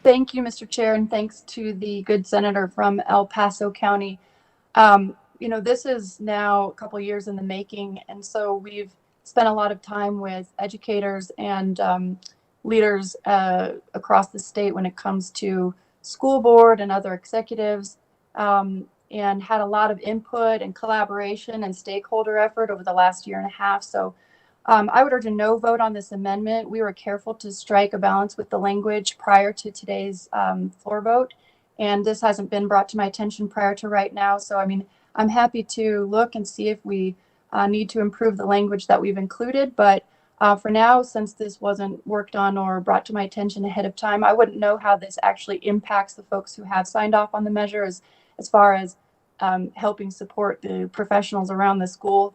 Thank you, Mr. Chair, and thanks to the good senator from El Paso County. This is now a couple years in the making, and so we've spent a lot of time with educators and leaders across the state when it comes to school board and other executives, and had a lot of input and collaboration and stakeholder effort over the last year and a half. So I would urge a no vote on this amendment. We were careful to strike a balance with the language prior to today's floor vote, and this hasn't been brought to my attention prior to right now. So, I'm happy to look and see if we need to improve the language that we've included. But for now, since this wasn't worked on or brought to my attention ahead of time, I wouldn't know how this actually impacts the folks who have signed off on the measure as far as helping support the professionals around the school.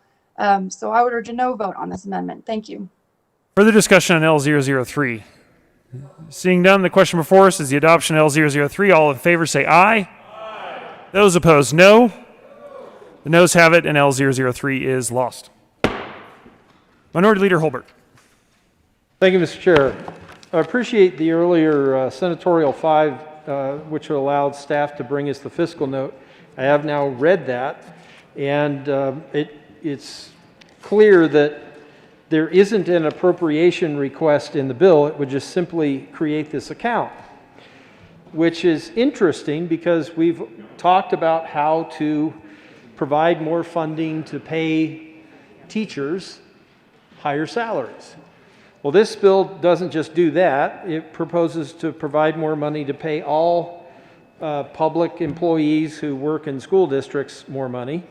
So I would urge a no vote on this amendment. Thank you. Further discussion on L003. Seeing none, the question before us is the adoption of L003. All in favor say aye. Aye. Those opposed, no. The noes have it, and L003 is lost. Minority Leader Holbert. Thank you, Mr. Chair. I appreciate the earlier Senatorial 5, which allowed staff to bring us the fiscal note. I have now read that, and it's clear that there isn't an appropriation request in the bill. It would just simply create this account, which is interesting because we've talked about how to provide more funding to pay teachers higher salaries. Well, this bill doesn't just do that. It proposes to provide more money to pay all public employees who work in school districts more money.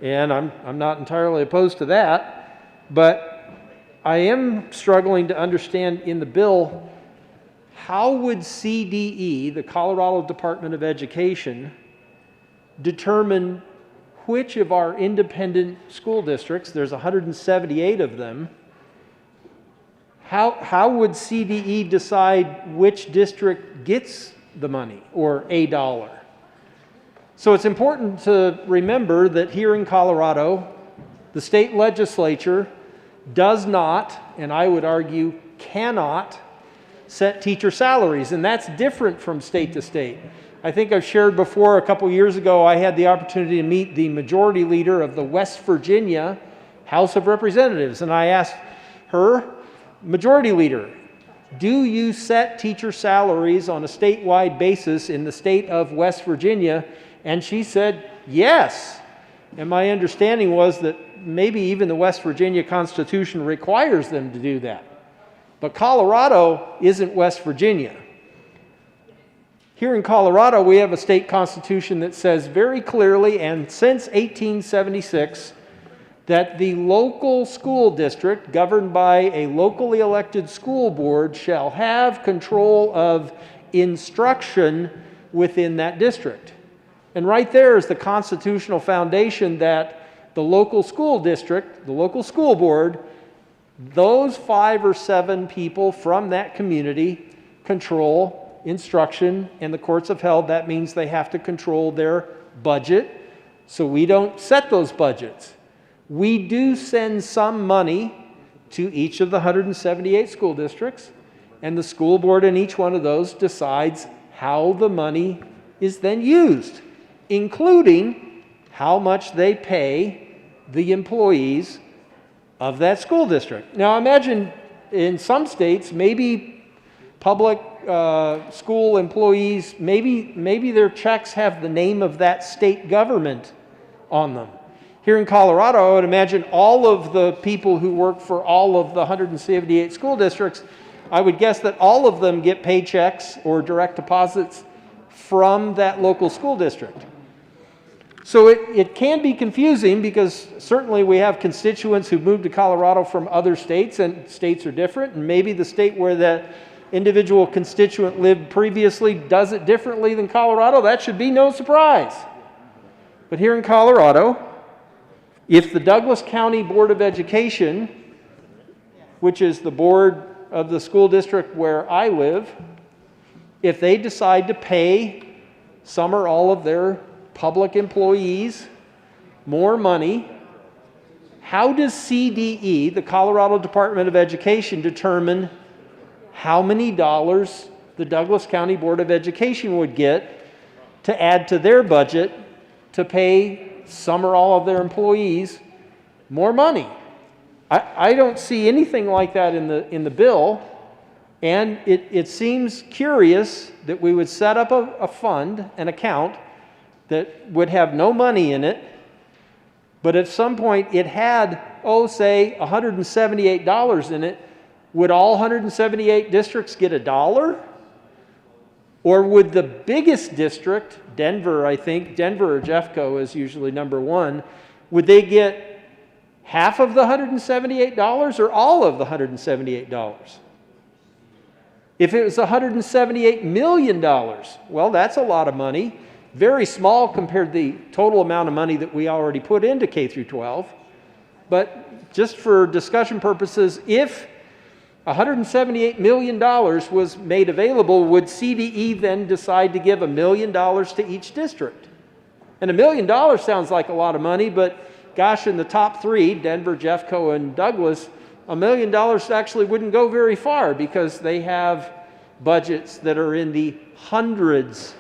And I'm not entirely opposed to that, but I am struggling to understand in the bill, how would CDE, the Colorado Department of Education, determine which of our independent school districts, there's 178 of them, how would CDE decide which district gets the money or a dollar? So it's important to remember that here in Colorado, the state legislature does not, and I would argue cannot, set teacher salaries, and that's different from state to state. I think I've shared before, a couple years ago, I had the opportunity to meet the majority leader of the West Virginia House of Representatives, and I asked her, Majority Leader, do you set teacher salaries on a statewide basis in the state of West Virginia? And she said, yes. And my understanding was that maybe even the West Virginia Constitution requires them to do that. But Colorado isn't West Virginia. Here in Colorado, we have a state constitution that says very clearly, and since 1876, that the local school district, governed by a locally elected school board, shall have control of instruction within that district. And right there is the constitutional foundation that the local school district, the local school board, those 5 or 7 people from that community control instruction, and the courts have held that means they have to control their budget. So we don't set those budgets. We do send some money to each of the 178 school districts, and the school board in each one of those decides how the money is then used, including how much they pay the employees of that school district. Now imagine in some states, maybe public school employees, maybe their checks have the name of that state government on them. Here in Colorado, I would imagine all of the people who work for all of the 178 school districts, I would guess that all of them get paychecks or direct deposits from that local school district. So it can be confusing because certainly we have constituents who moved to Colorado from other states, and states are different, and maybe the state where that individual constituent lived previously does it differently than Colorado. That should be no surprise. But here in Colorado, if the Douglas County Board of Education, which is the board of the school district where I live, if they decide to pay some or all of their public employees more money, how does CDE, the Colorado Department of Education, determine how many dollars the Douglas County Board of Education would get to add to their budget to pay some or all of their employees more money? I don't see anything like that in the bill, and it seems curious that we would set up a fund, an account, that would have no money in it, but at some point it had, say $178 in it. Would all 178 districts get $1? Or would the biggest district, Denver, I think, Denver or Jeffco is usually number 1, would they get half of the $178 or all of the $178? If it was $178 million, well, that's a lot of money. Very small compared to the total amount of money that we already put into K through 12. But just for discussion purposes, if $178 million was made available, would CDE then decide to give $1 million to each district? And $1 million sounds like a lot of money, but gosh, in the top 3, Denver, Jeffco, and Douglas, $1 million actually wouldn't go very far because they have budgets that are in the hundreds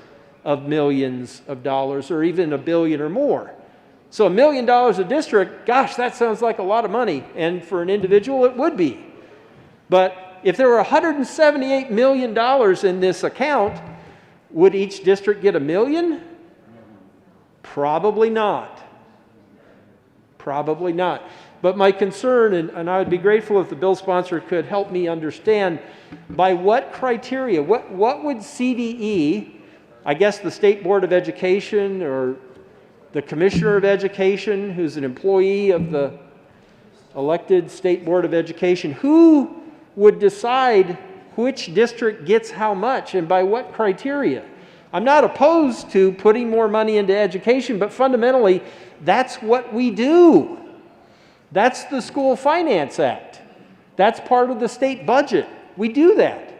of millions of dollars or even $1 billion or more. So $1 million a district, gosh, that sounds like a lot of money. And for an individual, it would be. But if there were $178 million in this account, would each district get $1 million? Probably not. Probably not. But my concern, and I would be grateful if the bill sponsor could help me understand, by what criteria, what would CDE, I guess the State Board of Education or the Commissioner of Education, who's an employee of the elected State Board of Education, who would decide which district gets how much and by what criteria? I'm not opposed to putting more money into education, but fundamentally, that's what we do. That's the School Finance Act. That's part of the state budget. We do that.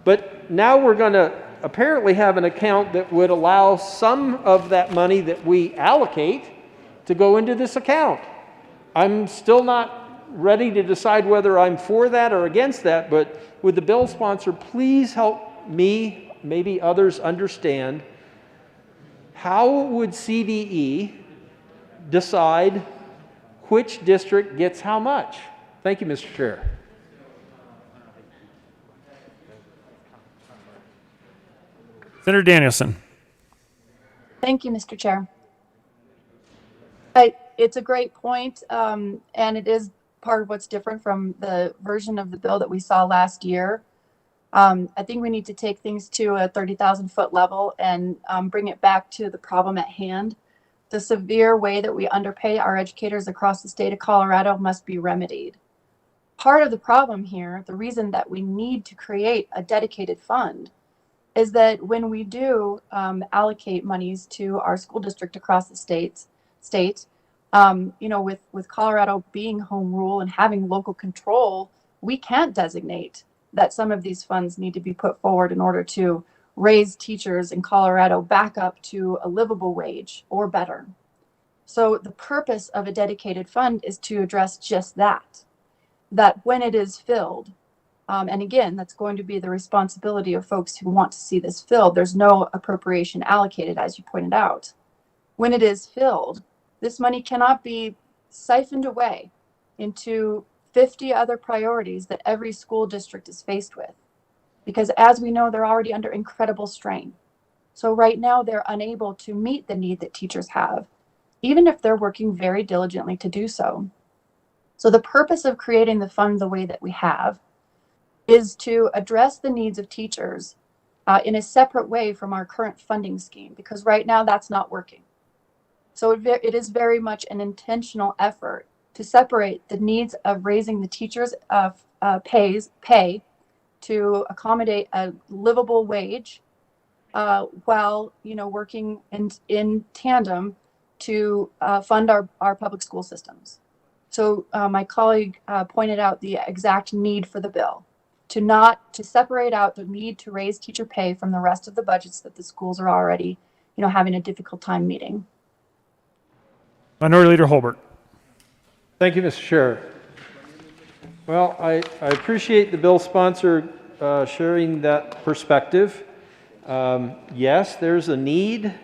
But now we're going to apparently have an account that would allow some of that money that we allocate to go into this account. I'm still not ready to decide whether I'm for that or against that, but would the bill sponsor please help me, maybe others, understand how would CDE decide which district gets how much? Thank you, Mr. Chair. Senator Danielson. Thank you, Mr. Chair. It's a great point, and it is part of what's different from the version of the bill that we saw last year. I think we need to take things to a 30,000-foot level and bring it back to the problem at hand. The severe way that we underpay our educators across the state of Colorado must be remedied. Part of the problem here, the reason that we need to create a dedicated fund, is that when we do allocate monies to our school district across the state, with Colorado being home rule and having local control, we can't designate that some of these funds need to be put forward in order to raise teachers in Colorado back up to a livable wage or better. So the purpose of a dedicated fund is to address just that when it is filled, and again, that's going to be the responsibility of folks who want to see this filled. There's no appropriation allocated, as you pointed out. When it is filled, this money cannot be siphoned away into 50 other priorities that every school district is faced with. Because as we know, they're already under incredible strain. So right now, they're unable to meet the need that teachers have, even if they're working very diligently to do so. So the purpose of creating the fund the way that we have is to address the needs of teachers in a separate way from our current funding scheme, because right now that's not working. So it is very much an intentional effort to separate the needs of raising the teachers' pay to accommodate a livable wage while working in tandem to fund our public school systems. So my colleague pointed out the exact need for the bill, to separate out the need to raise teacher pay from the rest of the budgets that the schools are already, having a difficult time meeting. Minority Leader Holbert. Thank you, Mr. Chair. Well, I appreciate the bill sponsor sharing that perspective. Yes, there's a need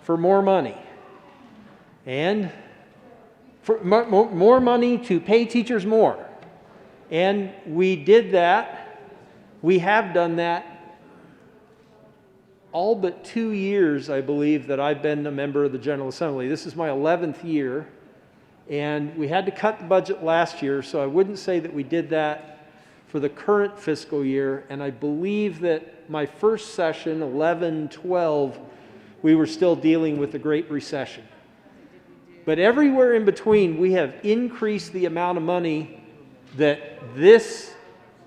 for more money and for more money to pay teachers more. And we did that. We have done that all but 2 years, I believe, that I've been a member of the General Assembly. This is my 11th year. And we had to cut the budget last year, so I wouldn't say that we did that for the current fiscal year. And I believe that my first session, 11-12, we were still dealing with the Great Recession. But everywhere in between, we have increased the amount of money that this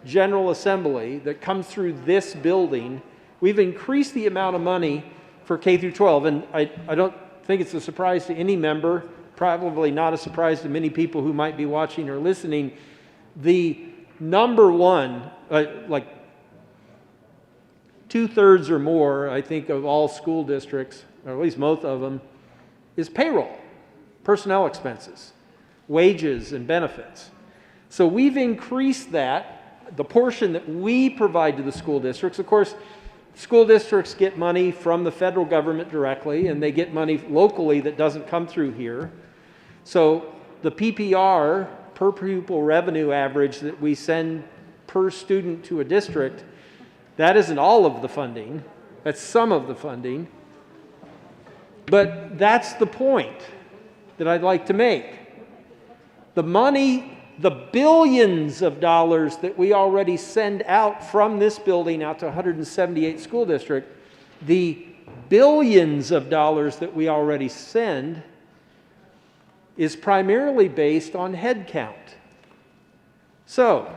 General Assembly, that comes through this building, we've increased the amount of money for K through 12. And I don't think it's a surprise to any member, probably not a surprise to many people who might be watching or listening. The number one, like 2/3 or more, I think, of all school districts, or at least most of them, is payroll, personnel expenses, wages and benefits. So we've increased that, the portion that we provide to the school districts. Of course, school districts get money from the federal government directly, and they get money locally that doesn't come through here. So the PPR, per pupil revenue average, that we send per student to a district, that isn't all of the funding. That's some of the funding. But that's the point that I'd like to make. The money, the billions of dollars that we already send out from this building out to 178 school districts, the billions of dollars that we already send is primarily based on head count. So,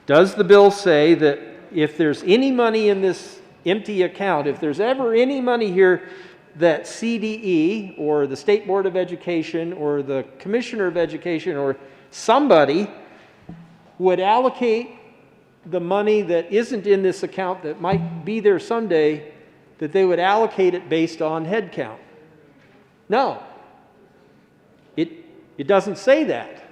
does the bill say that if there's any money in this empty account, if there's ever any money here that CDE or the State Board of Education or the Commissioner of Education or somebody would allocate the money that isn't in this account that might be there someday, that they would allocate it based on head count. No. It doesn't say that.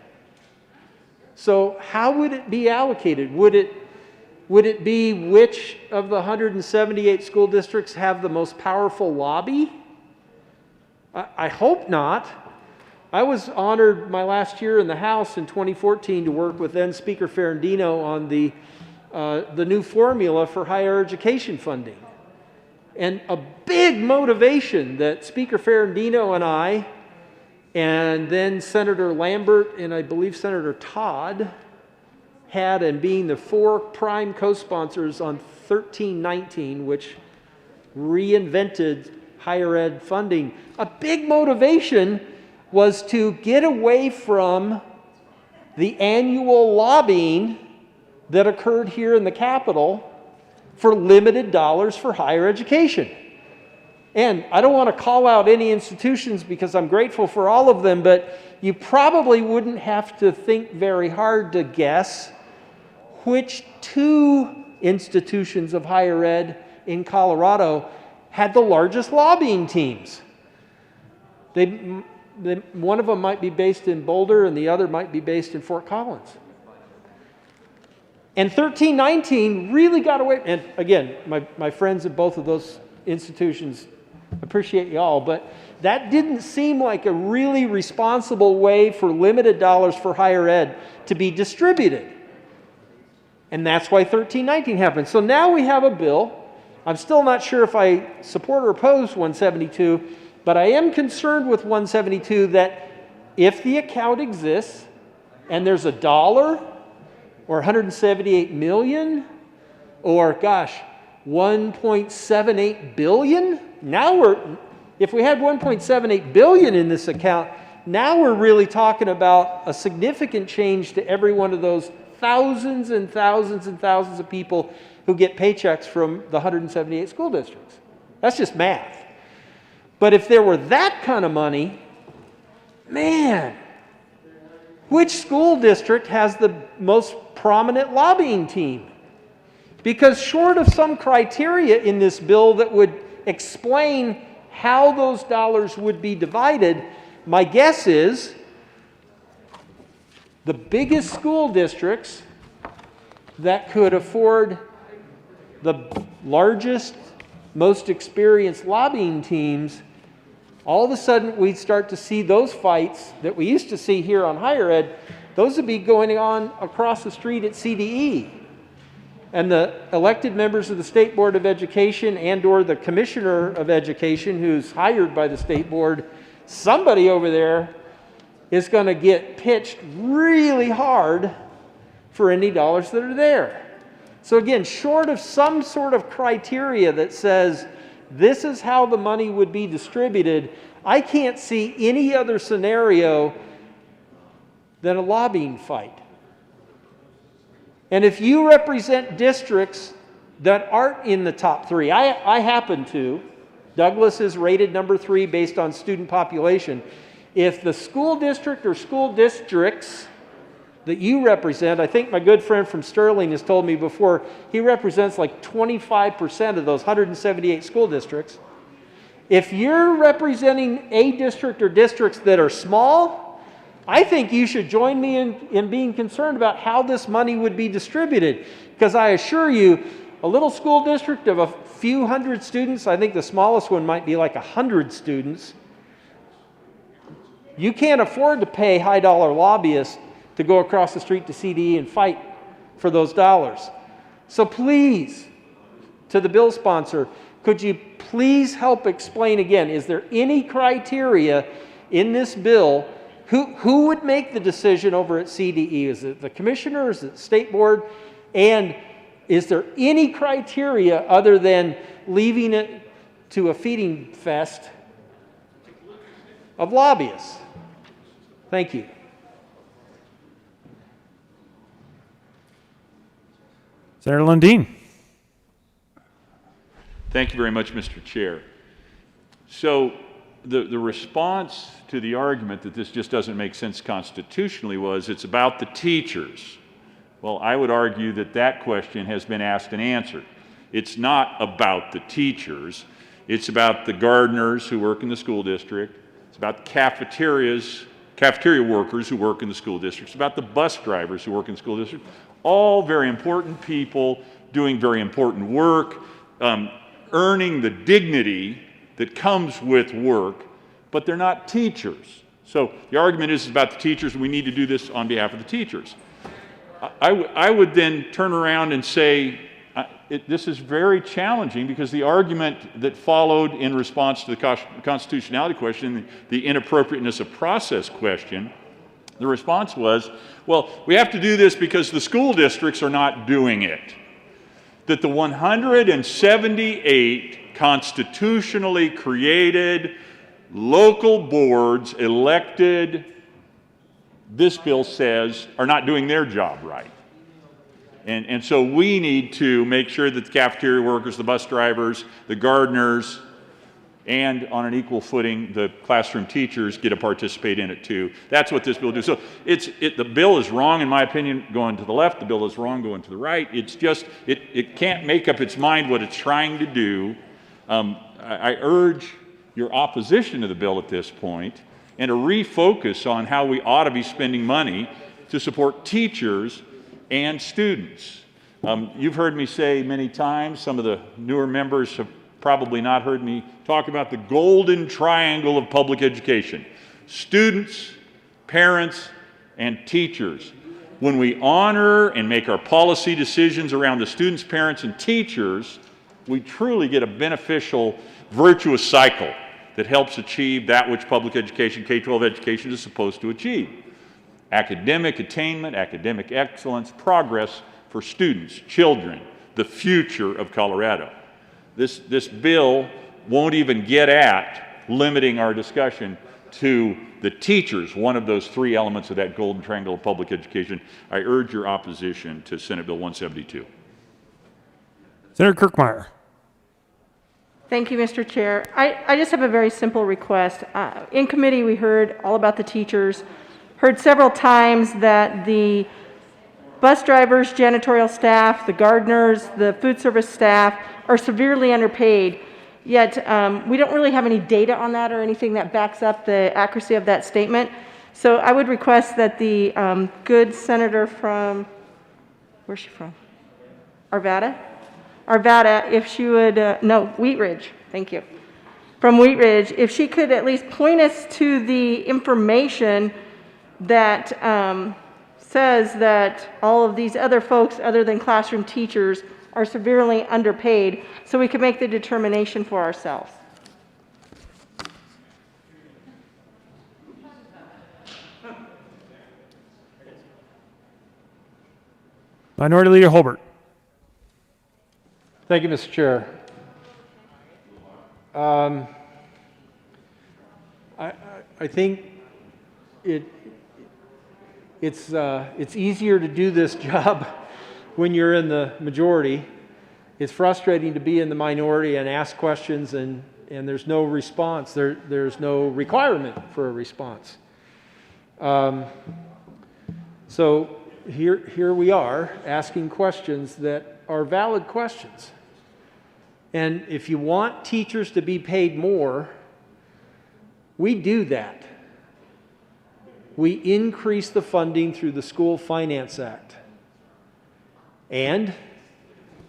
So how would it be allocated? Would it be which of the 178 school districts have the most powerful lobby? I hope not. I was honored my last year in the House in 2014 to work with then Speaker Ferrandino on the new formula for higher education funding. And a big motivation that Speaker Ferrandino and I, and then Senator Lambert and I believe Senator Todd had, and being the 4 prime co-sponsors on 1319, which reinvented higher ed funding, a big motivation was to get away from the annual lobbying that occurred here in the Capitol for limited dollars for higher education. And I don't want to call out any institutions because I'm grateful for all of them, but you probably wouldn't have to think very hard to guess which 2 institutions of higher ed in Colorado had the largest lobbying teams. One of them might be based in Boulder and the other might be based in Fort Collins. And 1319 really got away, and again, my friends at both of those institutions, appreciate you all, but that didn't seem like a really responsible way for limited dollars for higher ed to be distributed. And that's why 1319 happened. So now we have a bill. I'm still not sure if I support or oppose 172, but I am concerned with 172 that if the account exists and there's $1 or 178 million or gosh, 1.78 billion, if we had 1.78 billion in this account, now we're really talking about a significant change to every one of those thousands and thousands and thousands of people who get paychecks from the 178 school districts. That's just math. But if there were that kind of money, man, which school district has the most prominent lobbying team? Because short of some criteria in this bill that would explain how those dollars would be divided, my guess is the biggest school districts that could afford the largest, most experienced lobbying teams, all of a sudden we'd start to see those fights that we used to see here on higher ed, those would be going on across the street at CDE. And the elected members of the State Board of Education and or the Commissioner of Education who's hired by the State Board, somebody over there is going to get pitched really hard for any dollars that are there. So again, short of some sort of criteria that says this is how the money would be distributed, I can't see any other scenario than a lobbying fight. And if you represent districts that aren't in the top 3, I happen to, Douglas is rated number 3 based on student population. If the school district or school districts that you represent, I think my good friend from Sterling has told me before, he represents like 25% of those 178 school districts. If you're representing a district or districts that are small, I think you should join me in being concerned about how this money would be distributed. Because I assure you, a little school district of a few hundred students, I think the smallest one might be like 100 students, you can't afford to pay high-dollar lobbyists to go across the street to CDE and fight for those dollars. So please, to the bill sponsor, could you please help explain again, is there any criteria in this bill? Who would make the decision over at CDE? Is it the commissioner? Is it the state board? And is there any criteria other than leaving it to a feeding fest of lobbyists? Thank you. Senator Lundin. Thank you very much, Mr. Chair. So the response to the argument that this just doesn't make sense constitutionally was it's about the teachers. Well, I would argue that that question has been asked and answered. It's not about the teachers. It's about the gardeners who work in the school district. It's about the cafeteria workers who work in the school district. It's about the bus drivers who work in the school district. All very important people doing very important work, earning the dignity that comes with work, but they're not teachers. So the argument is about the teachers. We need to do this on behalf of the teachers. I would then turn around and say, this is very challenging because the argument that followed in response to the constitutionality question, the inappropriateness of process question, the response was, well, we have to do this because the school districts are not doing it. That the 178 constitutionally created local boards elected, this bill says, are not doing their job right. And so we need to make sure that the cafeteria workers, the bus drivers, the gardeners, and on an equal footing, the classroom teachers get to participate in it too. That's what this bill does. So the bill is wrong, in my opinion, going to the left. The bill is wrong going to the right. It's just, it can't make up its mind what it's trying to do. I urge your opposition to the bill at this point and to refocus on how we ought to be spending money to support teachers and students. You've heard me say many times, some of the newer members have probably not heard me talk about the golden triangle of public education: students, parents, and teachers. When we honor and make our policy decisions around the students, parents, and teachers, we truly get a beneficial, virtuous cycle that helps achieve that which public education, K-12 education, is supposed to achieve: academic attainment, academic excellence, progress for students, children, the future of Colorado. This bill won't even get at limiting our discussion to the teachers, one of those three elements of that golden triangle of public education. I urge your opposition to Senate Bill 172. Senator Kirkmeyer. Thank you, Mr. Chair. I just have a very simple request. In committee, we heard all about the teachers, heard several times that the bus drivers, janitorial staff, the gardeners, the food service staff are severely underpaid, yet we don't really have any data on that or anything that backs up the accuracy of that statement. So I would request that the good senator from, where's she from? Arvada, if she would, no, Wheat Ridge, thank you. From Wheat Ridge, if she could at least point us to the information that says that all of these other folks, other than classroom teachers, are severely underpaid, so we can make the determination for ourselves. Minority Leader Holbert. Thank you, Mr. Chair. I think it's easier to do this job when you're in the majority. It's frustrating to be in the minority and ask questions and there's no response. There's no requirement for a response. So here we are asking questions that are valid questions. And if you want teachers to be paid more, we do that. We increase the funding through the School Finance Act. And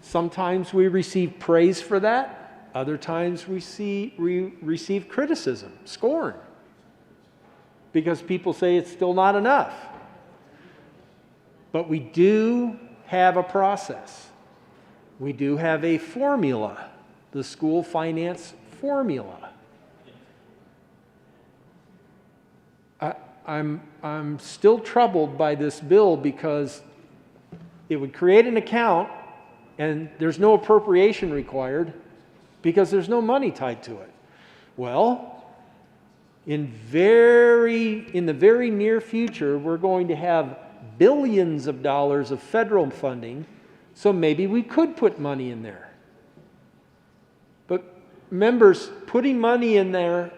sometimes we receive praise for that. Other times we receive criticism, scorn, because people say it's still not enough. But we do have a process. We do have a formula, the school finance formula. I'm still troubled by this bill because it would create an account and there's no appropriation required because there's no money tied to it. Well, in the very near future, we're going to have billions of dollars of federal funding, so maybe we could put money in there. But members, putting money in there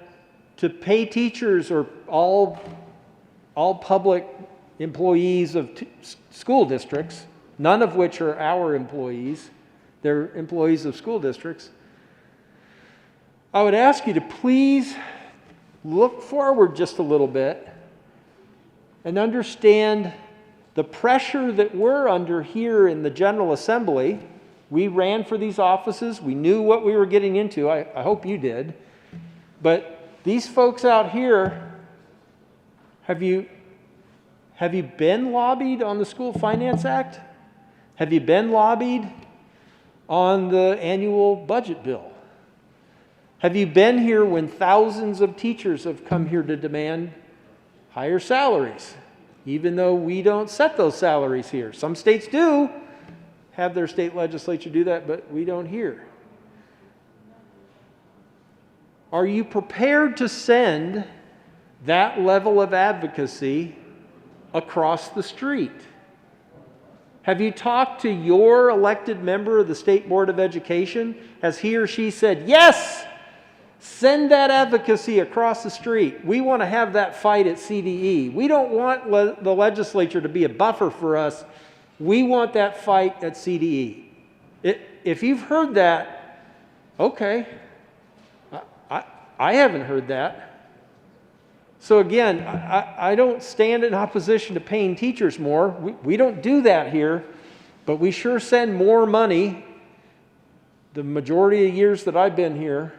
to pay teachers or all public employees of school districts, none of which are our employees. They're employees of school districts. I would ask you to please look forward just a little bit and understand the pressure that we're under here in the General Assembly. We ran for these offices. We knew what we were getting into. I hope you did. But these folks out here, have you been lobbied on the School Finance Act? Have you been lobbied on the annual budget bill? Have you been here when thousands of teachers have come here to demand higher salaries, even though we don't set those salaries here? Some states do have their state legislature do that, but we don't here. Are you prepared to send that level of advocacy across the street? Have you talked to your elected member of the State Board of Education? Has he or she said, yes, send that advocacy across the street. We want to have that fight at CDE. We don't want the legislature to be a buffer for us. We want that fight at CDE. If you've heard that, okay. I haven't heard that. So again, I don't stand in opposition to paying teachers more. We don't do that here, but we sure send more money. The majority of years that I've been here,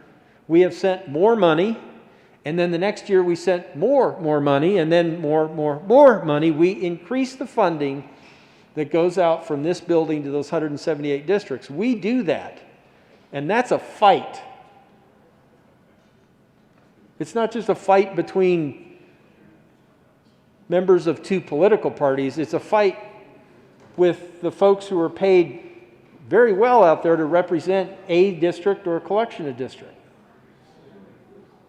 we have sent more money, and then the next year we sent more money, and then more money. We increase the funding that goes out from this building to those 178 districts. We do that, and that's a fight. It's not just a fight between members of two political parties. It's a fight with the folks who are paid very well out there to represent a district or a collection of districts.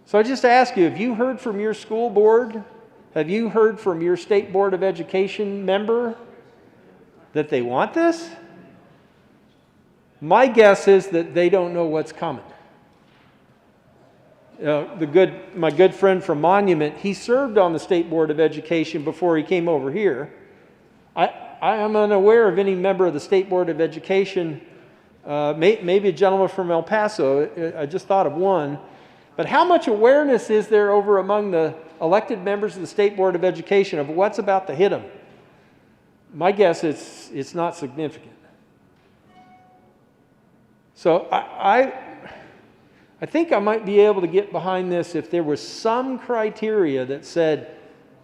So I just ask you, have you heard from your school board? Have you heard from your State Board of Education member that they want this? My guess is that they don't know what's coming. My good friend from Monument, he served on the State Board of Education before he came over here. I am unaware of any member of the State Board of Education, maybe a gentleman from El Paso, I just thought of one. But how much awareness is there over among the elected members of the State Board of Education of what's about to hit them? My guess is it's not significant. So I think I might be able to get behind this if there was some criteria that said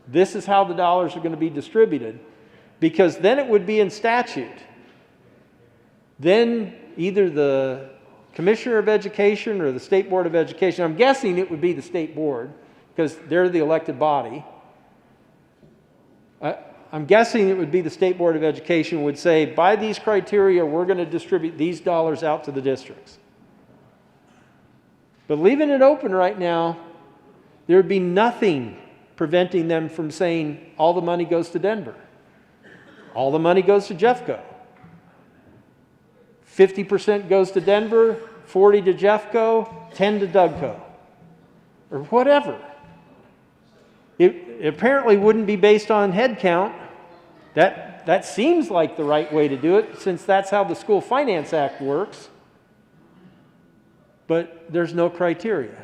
this is how the dollars are going to be distributed, because then it would be in statute. Then either the Commissioner of Education or the State Board of Education, I'm guessing it would be the State Board because they're the elected body. I'm guessing it would be the State Board of Education would say, by these criteria, we're going to distribute these dollars out to the districts. But leaving it open right now, there would be nothing preventing them from saying all the money goes to Denver. All the money goes to Jeffco. 50% goes to Denver, 40% to Jeffco, 10% to Dougco, or whatever. It apparently wouldn't be based on head count. That seems like the right way to do it, since that's how the School Finance Act works. But there's no criteria.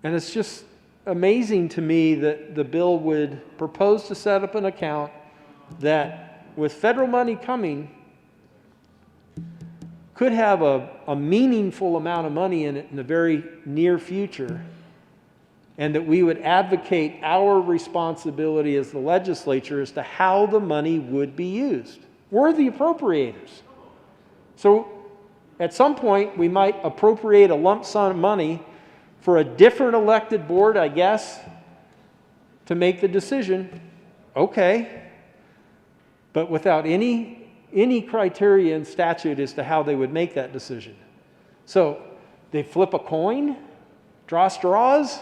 And it's just amazing to me that the bill would propose to set up an account that, with federal money coming, could have a meaningful amount of money in it in the very near future, and that we would advocate our responsibility as the legislature as to how the money would be used. We're the appropriators. So at some point, we might appropriate a lump sum of money for a different elected board, I guess, to make the decision. Okay. But without any criteria in statute as to how they would make that decision. So they flip a coin? Draw straws?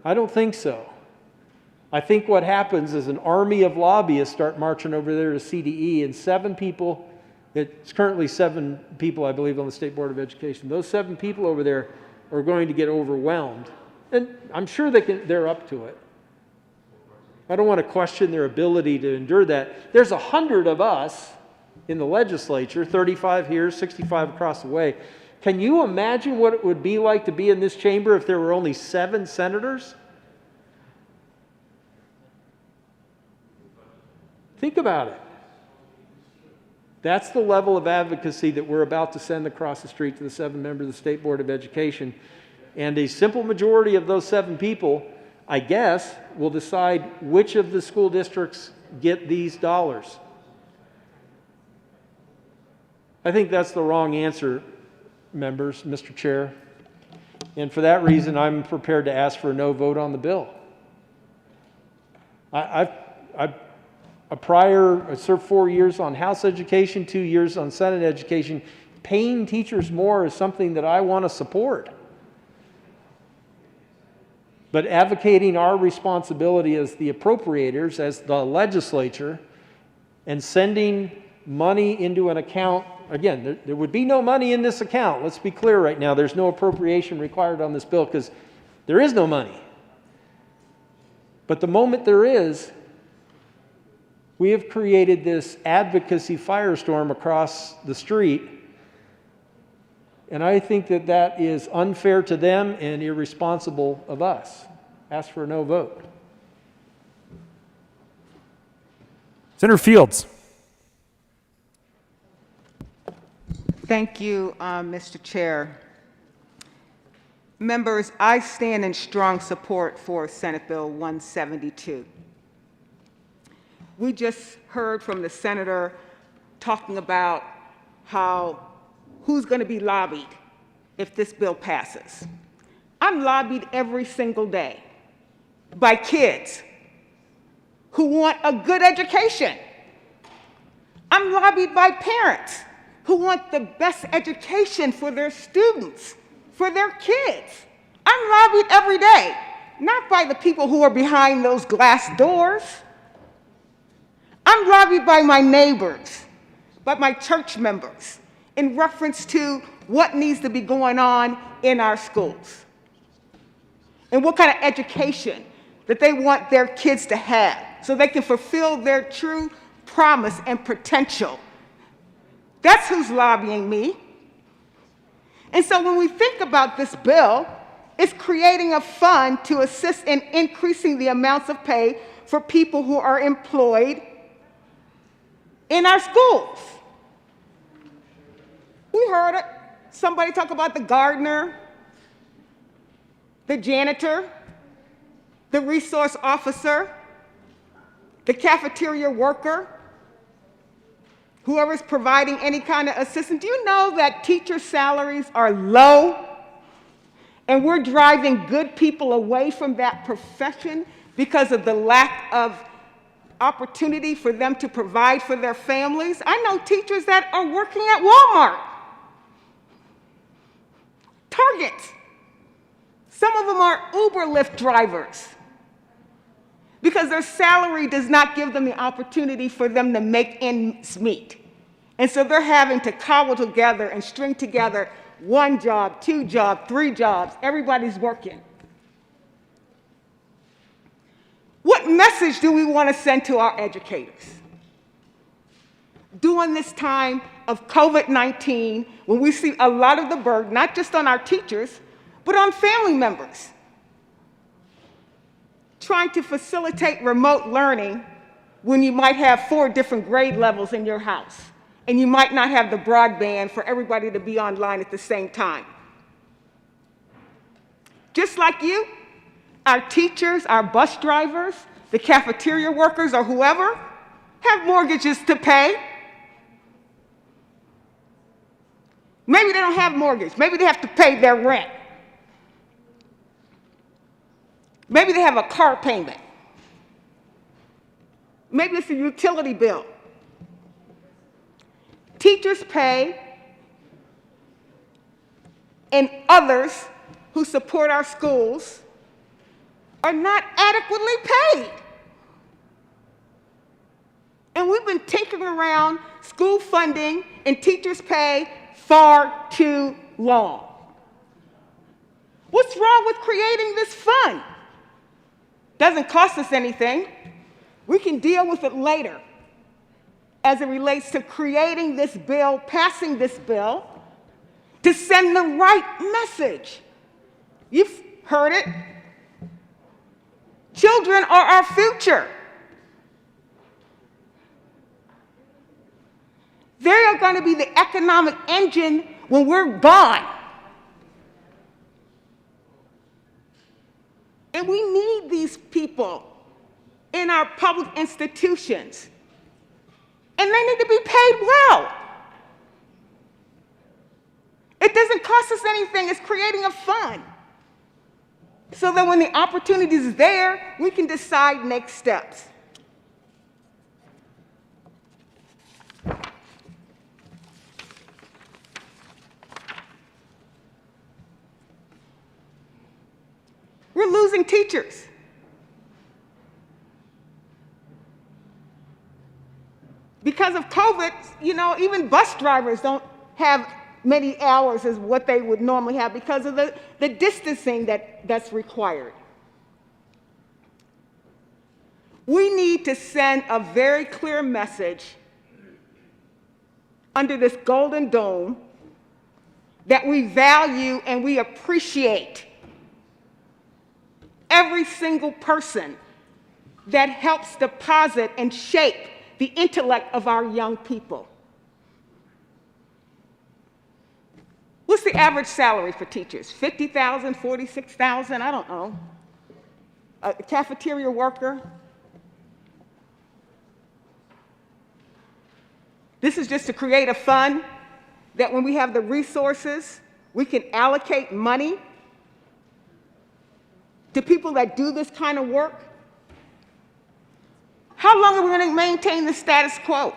I don't think so. I think what happens is an army of lobbyists start marching over there to CDE, and it's currently 7 people, I believe, on the State Board of Education. Those 7 people over there are going to get overwhelmed. And I'm sure they're up to it. I don't want to question their ability to endure that. There's 100 of us in the legislature, 35 here, 65 across the way. Can you imagine what it would be like to be in this chamber if there were only 7 senators? Think about it. That's the level of advocacy that we're about to send across the street to the 7 members of the State Board of Education. And a simple majority of those 7 people, I guess, will decide which of the school districts get these dollars. I think that's the wrong answer, members, Mr. Chair. And for that reason, I'm prepared to ask for a no vote on the bill. I served 4 years on House education, 2 years on Senate education. Paying teachers more is something that I want to support. But advocating our responsibility as the appropriators, as the legislature, and sending money into an account, again, there would be no money in this account. Let's be clear right now. There's no appropriation required on this bill because there is no money. But the moment there is, we have created this advocacy firestorm across the street, and I think that that is unfair to them and irresponsible of us. Ask for a no vote. Senator Fields. Thank you, Mr. Chair. Members, I stand in strong support for Senate Bill 172. We just heard from the senator talking about who's going to be lobbied if this bill passes. I'm lobbied every single day by kids who want a good education. I'm lobbied by parents who want the best education for their students, for their kids. I'm lobbied every day, not by the people who are behind those glass doors. I'm lobbied by my neighbors, by my church members, in reference to what needs to be going on in our schools and what kind of education that they want their kids to have so they can fulfill their true promise and potential. That's who's lobbying me. And so when we think about this bill, it's creating a fund to assist in increasing the amounts of pay for people who are employed in our schools. We heard somebody talk about the gardener, the janitor, the resource officer, the cafeteria worker, whoever's providing any kind of assistance. Do you know that teacher salaries are low? And we're driving good people away from that profession because of the lack of opportunity for them to provide for their families. I know teachers that are working at Walmart, Target. Some of them are Uber Lyft drivers because their salary does not give them the opportunity for them to make ends meet. And so they're having to cobble together and string together 1 job, 2 jobs, 3 jobs. Everybody's working. What message do we want to send to our educators? During this time of COVID-19, when we see a lot of the burden, not just on our teachers, but on family members, trying to facilitate remote learning when you might have 4 different grade levels in your house, and you might not have the broadband for everybody to be online at the same time. Just like you, our teachers, our bus drivers, the cafeteria workers, or whoever, have mortgages to pay. Maybe they don't have mortgage. Maybe they have to pay their rent. Maybe they have a car payment. Maybe it's a utility bill. Teachers pay, and others who support our schools are not adequately paid. And we've been tinkering around school funding and teachers' pay far too long. What's wrong with creating this fund? Doesn't cost us anything. We can deal with it later as it relates to creating this bill, passing this bill, to send the right message. You've heard it. Children are our future. They are going to be the economic engine when we're gone. And we need these people in our public institutions. And they need to be paid well. It doesn't cost us anything. It's creating a fund so that when the opportunity is there, we can decide next steps. We're losing teachers. Because of COVID, even bus drivers don't have many hours as what they would normally have because of the distancing that's required. We need to send a very clear message under this golden dome that we value and we appreciate every single person that helps deposit and shape the intellect of our young people. What's the average salary for teachers? $50,000, $46,000, I don't know. A cafeteria worker? This is just to create a fund that when we have the resources, we can allocate money to people that do this kind of work. How long are we going to maintain the status quo?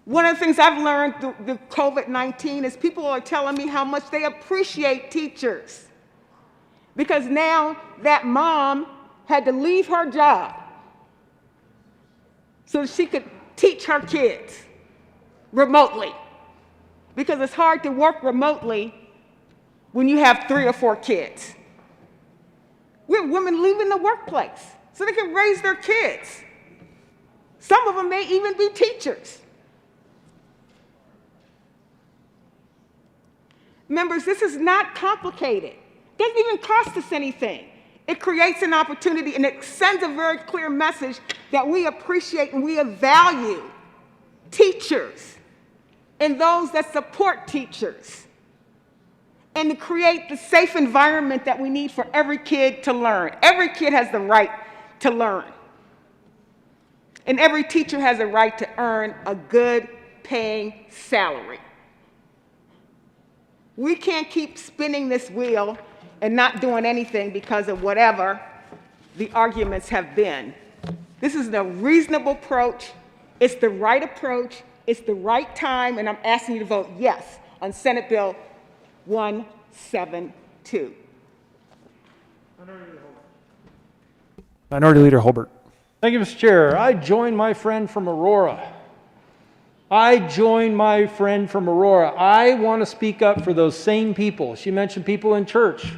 One of the things I've learned through the COVID-19 is people are telling me how much they appreciate teachers. Because now that mom had to leave her job so she could teach her kids remotely. Because it's hard to work remotely when you have 3 or 4 kids. We have women leaving the workplace so they can raise their kids. Some of them may even be teachers. Members, this is not complicated. It doesn't even cost us anything. It creates an opportunity and it sends a very clear message that we appreciate and we value teachers and those that support teachers, and to create the safe environment that we need for every kid to learn. Every kid has the right to learn. And every teacher has a right to earn a good paying salary. We can't keep spinning this wheel and not doing anything because of whatever the arguments have been. This is a reasonable approach. It's the right approach. It's the right time, and I'm asking you to vote yes on Senate Bill 172. Minority Leader Holbert. Thank you, Mr. Chair. I join my friend from Aurora. I want to speak up for those same people. She mentioned people in church,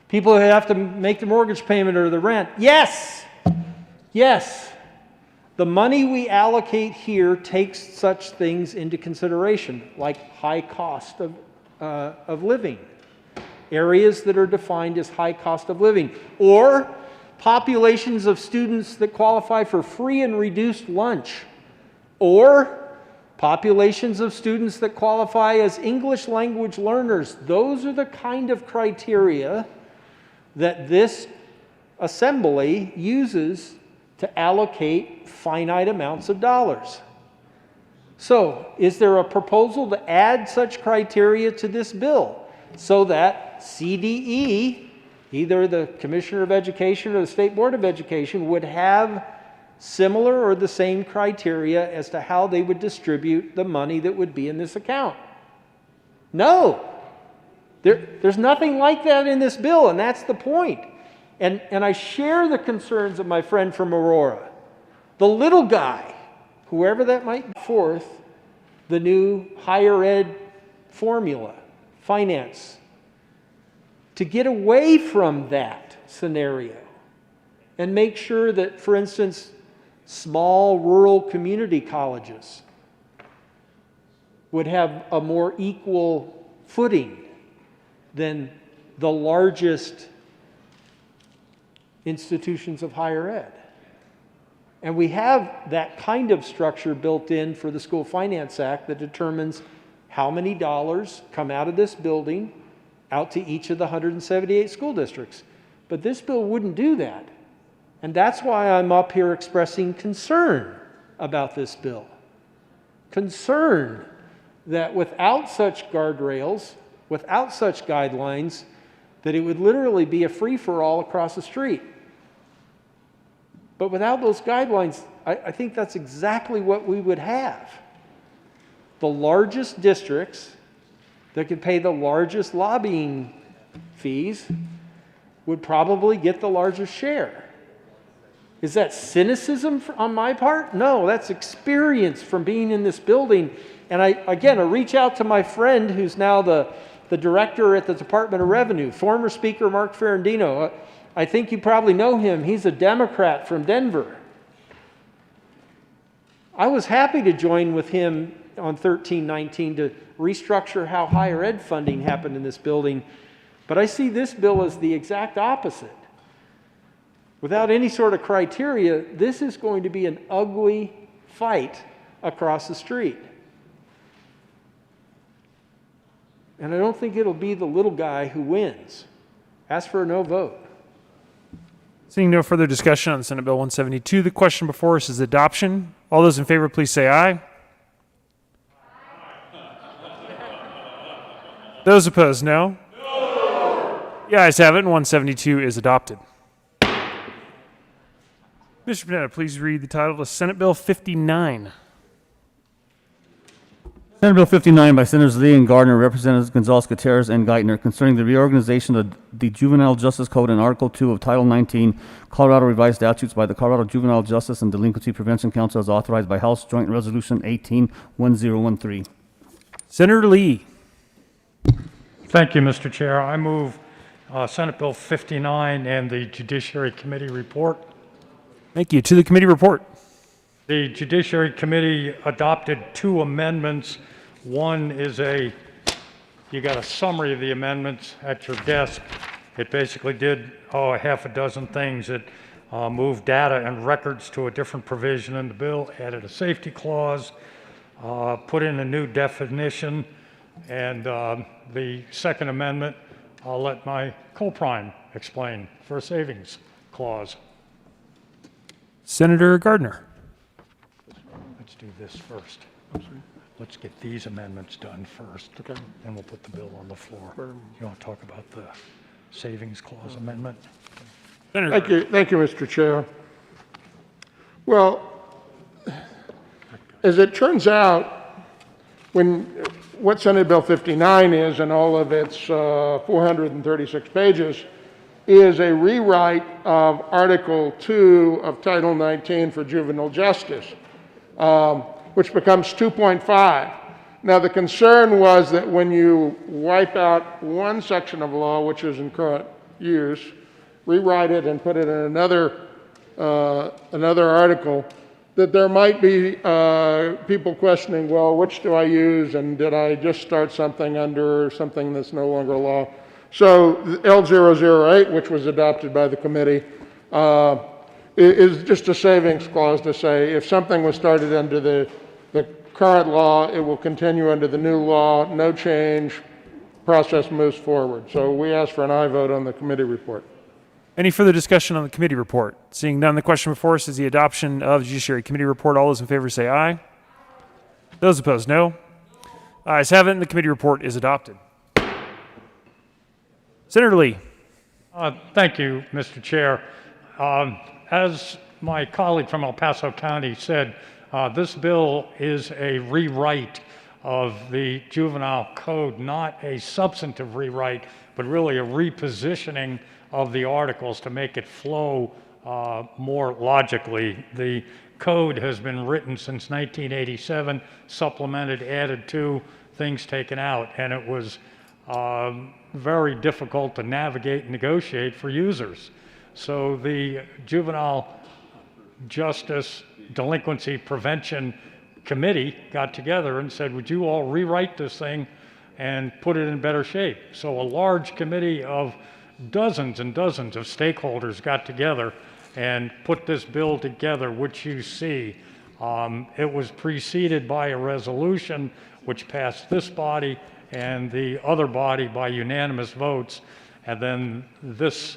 people who have to make the mortgage payment or the rent. Yes. The money we allocate here takes such things into consideration, like high cost of living, areas that are defined as high cost of living, or populations of students that qualify for free and reduced lunch, or populations of students that qualify as English language learners. Those are the kind of criteria that this assembly uses to allocate finite amounts of dollars. So, is there a proposal to add such criteria to this bill so that CDE, either the Commissioner of Education or the State Board of Education, would have similar or the same criteria as to how they would distribute the money that would be in this account? No. There's nothing like that in this bill, and that's the point. And I share the concerns of my friend from Aurora. The little guy, whoever that might be, forth the new higher ed formula, finance, to get away from that scenario and make sure that, for instance, small rural community colleges would have a more equal footing than the largest institutions of higher ed. And we have that kind of structure built in for the School Finance Act that determines how many dollars come out of this building out to each of the 178 school districts. But this bill wouldn't do that. And that's why I'm up here expressing concern about this bill. Concern that without such guardrails, without such guidelines, that it would literally be a free-for-all across the street. But without those guidelines, I think that's exactly what we would have. The largest districts that could pay the largest lobbying fees would probably get the largest share. Is that cynicism on my part? No, that's experience from being in this building. And I reach out to my friend who's now the director at the Department of Revenue, former Speaker Mark Ferrandino. I think you probably know him. He's a Democrat from Denver. I was happy to join with him on 1319 to restructure how higher ed funding happened in this building. But I see this bill as the exact opposite. Without any sort of criteria, this is going to be an ugly fight across the street. And I don't think it'll be the little guy who wins. Ask for a no vote. Seeing no further discussion on Senate Bill 172, the question before us is adoption. All those in favor, please say aye. Those opposed, no. The ayes have it, and 172 is adopted. Mr. Panetta, please read the title of Senate Bill 59. Senate Bill 59 by Senators Lee and Gardner, Representatives Gonzalez, Gutierrez, and Geithner, concerning the reorganization of the Juvenile Justice Code and Article 2 of Title 19, Colorado Revised Statutes by the Colorado Juvenile Justice and Delinquency Prevention Council as authorized by House Joint Resolution 18-1013. Senator Lee. Thank you, Mr. Chair. I move Senate Bill 59 and the Judiciary Committee report. Thank you. To the committee report. The Judiciary Committee adopted 2 amendments. One is you got a summary of the amendments at your desk. It basically did, a half a dozen things. It moved data and records to a different provision in the bill, added a safety clause, put in a new definition, and the second amendment, I'll let my co-prime explain, for a savings clause. Senator Gardner. Let's do this first. Let's get these amendments done first. Okay. Then we'll put the bill on the floor. You want to talk about the savings clause amendment? Thank you, Mr. Chair. Well, as it turns out, what Senate Bill 59 is, and all of its 436 pages, is a rewrite of Article 2 of Title 19 for juvenile justice, which becomes 2.5. Now, the concern was that when you wipe out one section of law, which is in current use, rewrite it and put it in another article, that there might be people questioning, well, which do I use, and did I just start something under something that's no longer law? So L008, which was adopted by the committee, is just a savings clause to say if something was started under the current law, it will continue under the new law, no change, process moves forward. So we ask for an aye vote on the committee report. Any further discussion on the committee report? Seeing none, the question before us is the adoption of the Judiciary Committee report. All those in favor say aye. Those opposed, no. Ayes have it, and the committee report is adopted. Senator Lee. Thank you, Mr. Chair. As my colleague from El Paso County said, this bill is a rewrite of the juvenile code, not a substantive rewrite, but really a repositioning of the articles to make it flow more logically. The code has been written since 1987, supplemented, added to, things taken out, and it was very difficult to navigate and negotiate for users. So the Juvenile Justice Delinquency Prevention Committee got together and said, would you all rewrite this thing and put it in better shape? So a large committee of dozens and dozens of stakeholders got together and put this bill together, which you see. It was preceded by a resolution which passed this body and the other body by unanimous votes. And then this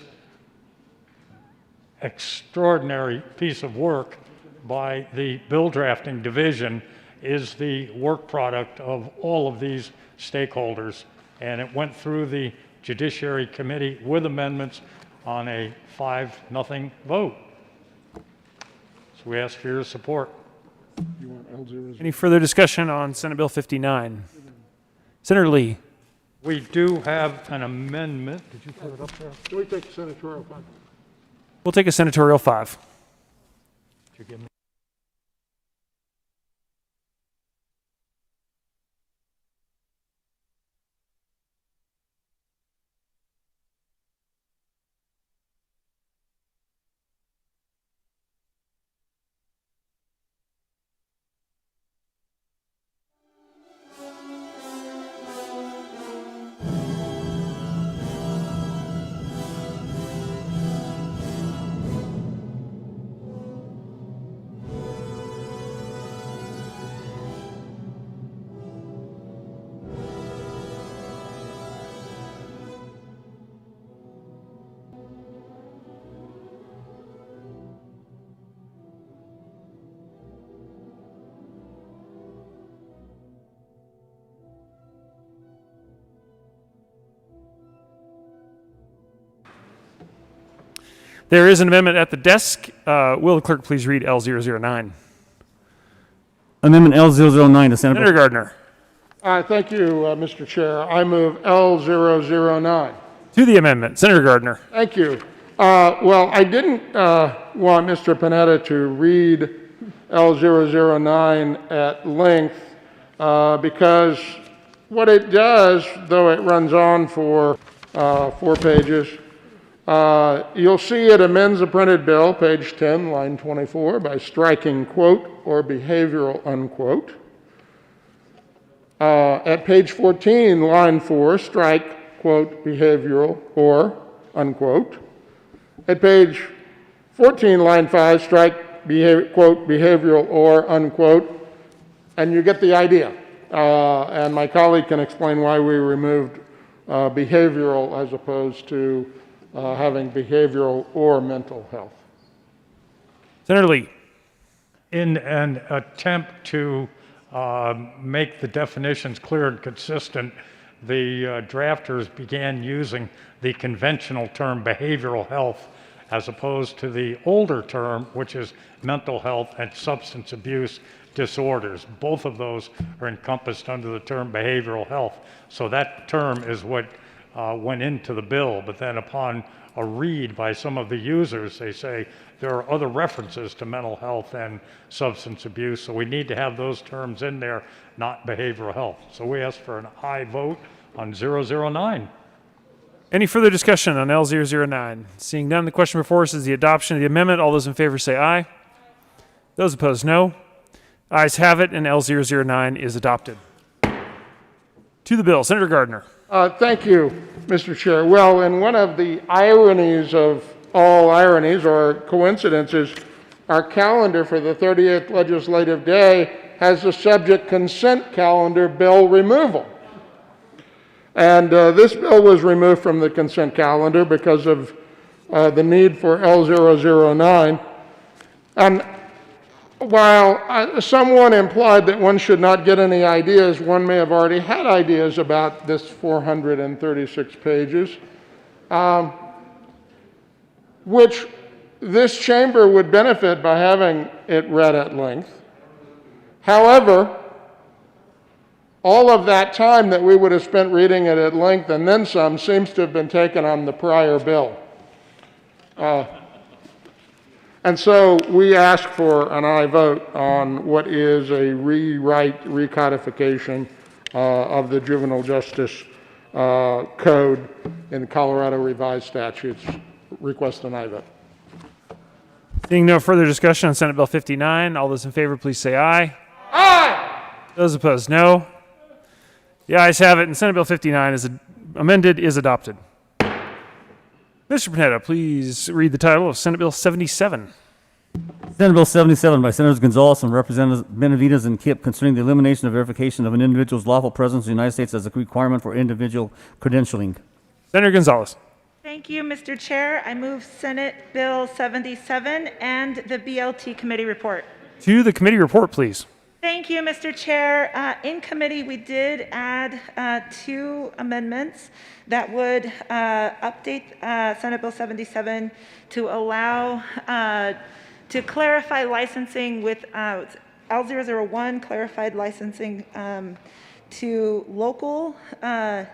extraordinary piece of work by the bill drafting division is the work product of all of these stakeholders. And it went through the Judiciary Committee with amendments on a 5-0 vote. So we ask for your support. Any further discussion on Senate Bill 59? Senator Lee. We do have an amendment. Did you put it up there? Can we take senatorial fund? We'll take a senatorial 5. Did you give me? There is an amendment at the desk. Will the clerk please read L009? Amendment L009 to Senate Senator Gardner. Thank you, Mr. Chair. I move L009. To the amendment, Senator Gardner. Thank you. Well, I didn't want Mr. Panetta to read L009 at length because what it does, though it runs on for 4 pages, you'll see it amends a printed bill, page 10, line 24, by striking quote or behavioral unquote. At page 14, line 4, strike quote behavioral or unquote. At page 14, line 5, strike quote behavioral or unquote, and you get the idea. And my colleague can explain why we removed behavioral as opposed to having behavioral or mental health. Senator Lee. In an attempt to make the definitions clear and consistent, the drafters began using the conventional term behavioral health as opposed to the older term, which is mental health and substance abuse disorders. Both of those are encompassed under the term behavioral health. So that term is what went into the bill, but then upon a read by some of the users, they say there are other references to mental health and substance abuse, so we need to have those terms in there, not behavioral health. So we ask for an aye vote on 009. Any further discussion on L009? Seeing none, the question before us is the adoption of the amendment. All those in favor say aye. Those opposed, no. Ayes have it, and L009 is adopted. To the bill, Senator Gardner. Thank you, Mr. Chair. Well, in one of the ironies of all ironies or coincidences, our calendar for the 30th legislative day has the subject consent calendar bill removal. And this bill was removed from the consent calendar because of the need for L009. And while someone implied that one should not get any ideas, one may have already had ideas about this 436 pages, which this chamber would benefit by having it read at length. However, all of that time that we would have spent reading it at length and then some seems to have been taken on the prior bill. And so we ask for an aye vote on what is a rewrite, recodification of the Juvenile Justice Code in Colorado Revised Statutes request an aye vote. Seeing no further discussion on Senate Bill 59, all those in favor, please say aye. Aye. Those opposed, no. The ayes have it, and Senate Bill 59 is amended is adopted. Mr. Panetta, please read the title of Senate Bill 77. Senate Bill 77 by Senators Gonzalez and Representatives Benavides and Kipp concerning the elimination of verification of an individual's lawful presence in the United States as a requirement for individual credentialing. Senator Gonzalez. Thank you, Mr. Chair. I move Senate Bill 77 and the BLT committee report. To the committee report, please. Thank you, Mr. Chair. In committee, we did add 2 amendments that would update Senate Bill 77 to allow to clarify licensing with L001, clarified licensing to local, to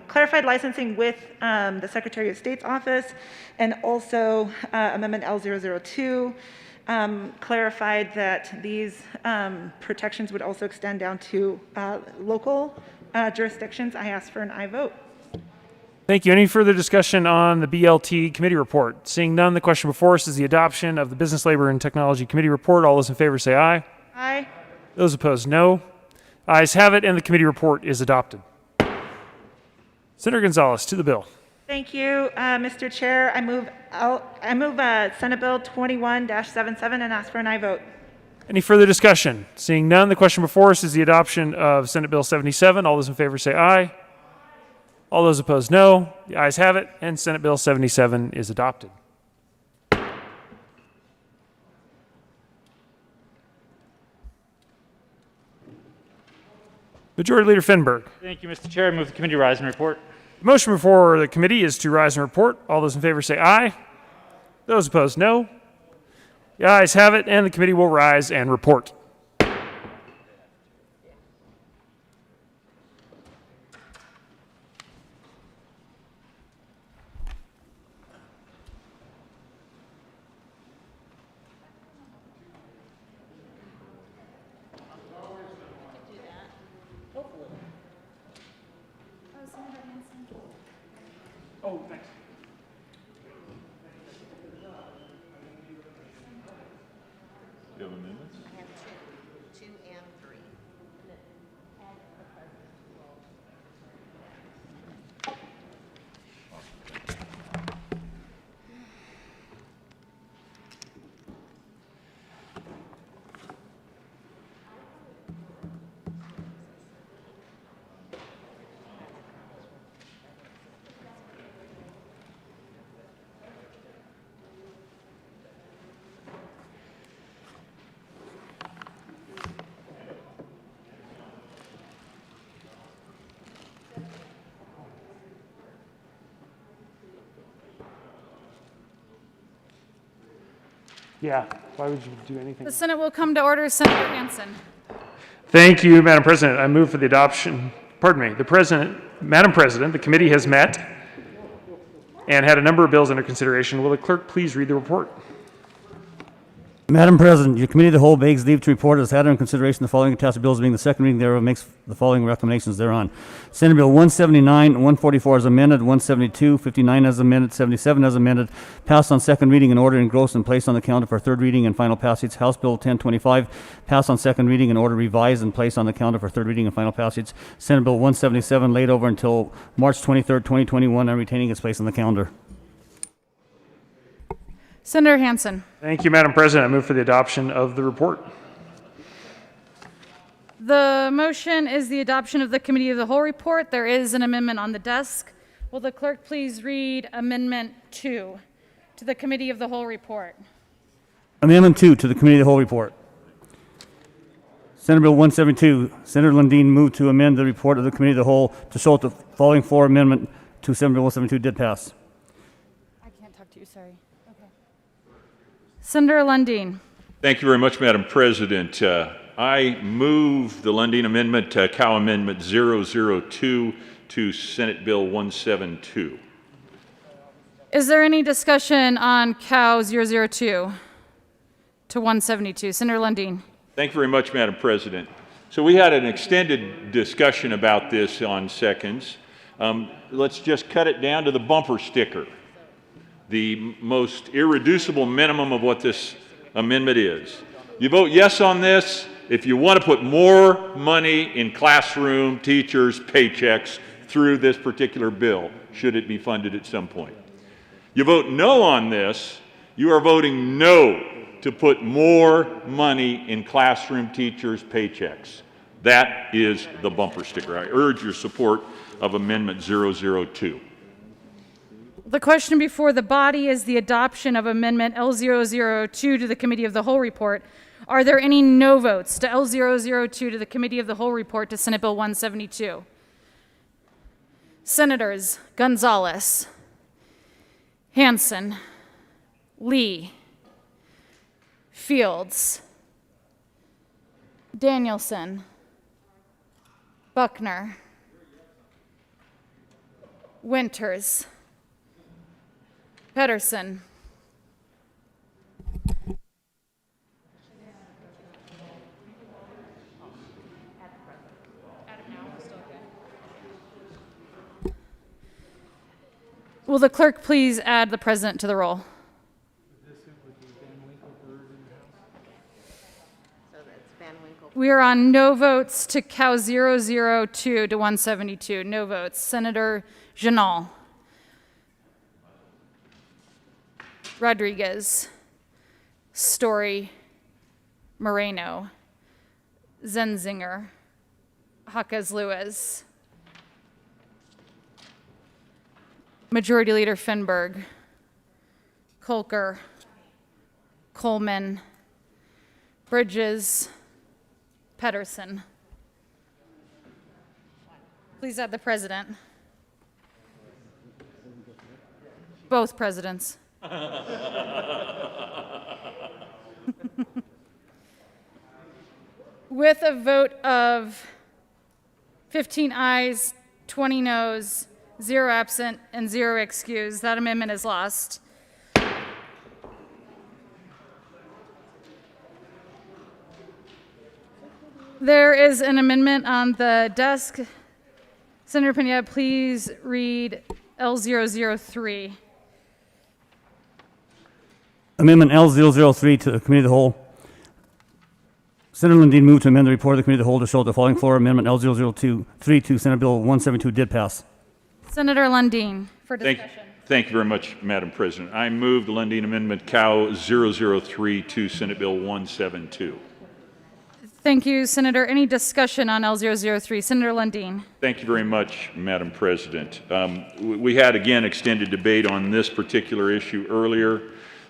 clarified licensing with the Secretary of State's office, and also Amendment L002 clarified that these protections would also extend down to local jurisdictions. I ask for an aye vote. Thank you. Any further discussion on the BLT committee report? Seeing none, the question before us is the adoption of the Business, Labor, and Technology Committee report. All those in favor say aye. Aye. Those opposed, no. Ayes have it, and the committee report is adopted. Senator Gonzalez, to the bill. Thank you, Mr. Chair. I move Senate Bill 21-77 and ask for an aye vote. Any further discussion? Seeing none, the question before us is the adoption of Senate Bill 77. All those in favor say aye. All those opposed, no. The ayes have it, and Senate Bill 77 is adopted. Majority Leader Finberg. Thank you, Mr. Chair. I move the committee rise and report. The motion before the committee is to rise and report. All those in favor say aye. Those opposed, no. The ayes have it, and the committee will rise and report. Oh, thanks. Do you have amendments? I have 2 and 3. Yeah, why would you do anything? The Senate will come to order. Senator Hansen. Thank you, Madam President. I move for the adoption, Madam President, the committee has met and had a number of bills under consideration. Will the clerk please read the report? Madam President, your committee of the whole begs leave to report has had under consideration the following attached bills being the second reading thereof makes the following recommendations thereon. Senate Bill 179, 144 as amended, 172, 59 as amended, 77 as amended, passed on second reading in order engrossed and placed on the calendar for third reading and final passage. House Bill 1025, passed on second reading in order revised and placed on the calendar for third reading and final passage. Senate Bill 177 laid over until March 23rd, 2021 and retaining its place on the calendar. Senator Hansen. Thank you, Madam President. I move for the adoption of the report. The motion is the adoption of the committee of the whole report. There is an amendment on the desk. Will the clerk please read Amendment 2 to the committee of the whole report? Amendment 2 to the committee of the whole report. Senate Bill 172, Senator Lundin moved to amend the report of the committee of the whole to show that the following floor amendment to Senate Bill 172 did pass. I can't talk to you, sorry. Okay. Senator Lundin. Thank you very much, Madam President. I move the Lundin Amendment, Cow Amendment 002 to Senate Bill 172. Is there any discussion on Cow 002 to 172? Senator Lundin. Thank you very much, Madam President. So we had an extended discussion about this on seconds. Let's just cut it down to the bumper sticker. the most irreducible minimum of what this amendment is. You vote yes on this if you want to put more money in classroom teachers' paychecks through this particular bill, should it be funded at some point. You vote no on this, you are voting no to put more money in classroom teachers' paychecks. That is the bumper sticker. I urge your support of Amendment 002. The question before the body is the adoption of Amendment L002 to the Committee of the Whole report. Are there any no votes to L002 to the Committee of the Whole report to Senate Bill 172? Senators Gonzalez, Hansen, Lee, Fields, Danielson, Buckner, Winters, Pedersen, will the clerk please add the president to the roll? We are on no votes to Cow 002 to 172. No votes. Senator Janal. Rodriguez. Story. Moreno. Zenzinger. Jaquez Lewis. Majority Leader Finberg. Kolker. Coleman. Bridges. Pedersen. Please add the president. Both presidents. With a vote of 15 ayes, 20 noes, 0 absent, and 0 excused, that amendment is lost. There is an amendment on the desk. Senator Pineda, please read L003. Amendment L003 to the Committee of the Whole. Senator Lundin moved to amend the report of the Committee of the Whole to show the following floor amendment L003 to Senate Bill 172 did pass. Senator Lundin for discussion. Thank you very much, Madam President. I move the Lundin Amendment Cow 003 to Senate Bill 172. Thank you, Senator. Any discussion on L003? Senator Lundin. Thank you very much, Madam President. We had, again, extended debate on this particular issue earlier.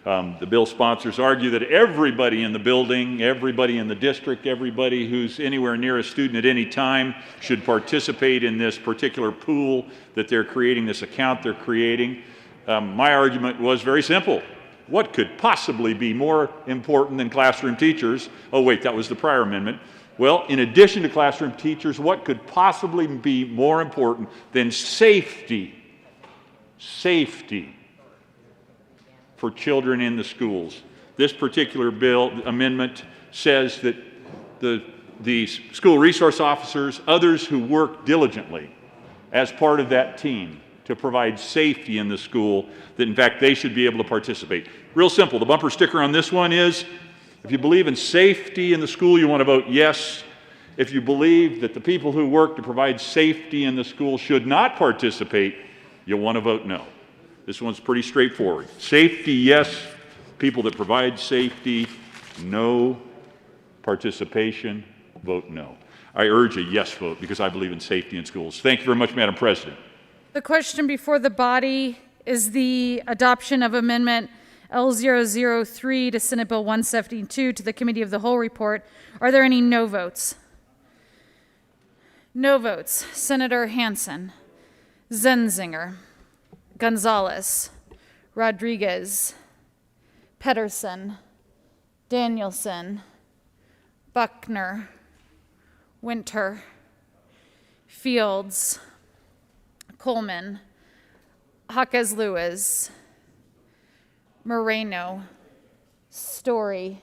The bill sponsors argue that everybody in the building, everybody in the district, everybody who's anywhere near a student at any time should participate in this particular pool that they're creating, this account they're creating. My argument was very simple. What could possibly be more important than classroom teachers? Oh, wait, that was the prior amendment. Well, in addition to classroom teachers, what could possibly be more important than safety? Safety for children in the schools. This particular bill amendment says that the school resource officers, others who work diligently as part of that team to provide safety in the school, that in fact they should be able to participate. Real simple, the bumper sticker on this one is, if you believe in safety in the school, you want to vote yes. If you believe that the people who work to provide safety in the school should not participate, you'll want to vote no. This one's pretty straightforward. Safety, yes. People that provide safety, no. Participation, vote no. I urge a yes vote because I believe in safety in schools. Thank you very much, Madam President. The question before the body is the adoption of Amendment L003 to Senate Bill 172 to the Committee of the Whole report. Are there any no votes? No votes. Senator Hansen, Zenzinger, Gonzalez, Rodriguez, Pedersen, Danielson, Buckner, Winter, Fields, Coleman, Jaquez Lewis, Moreno, Story,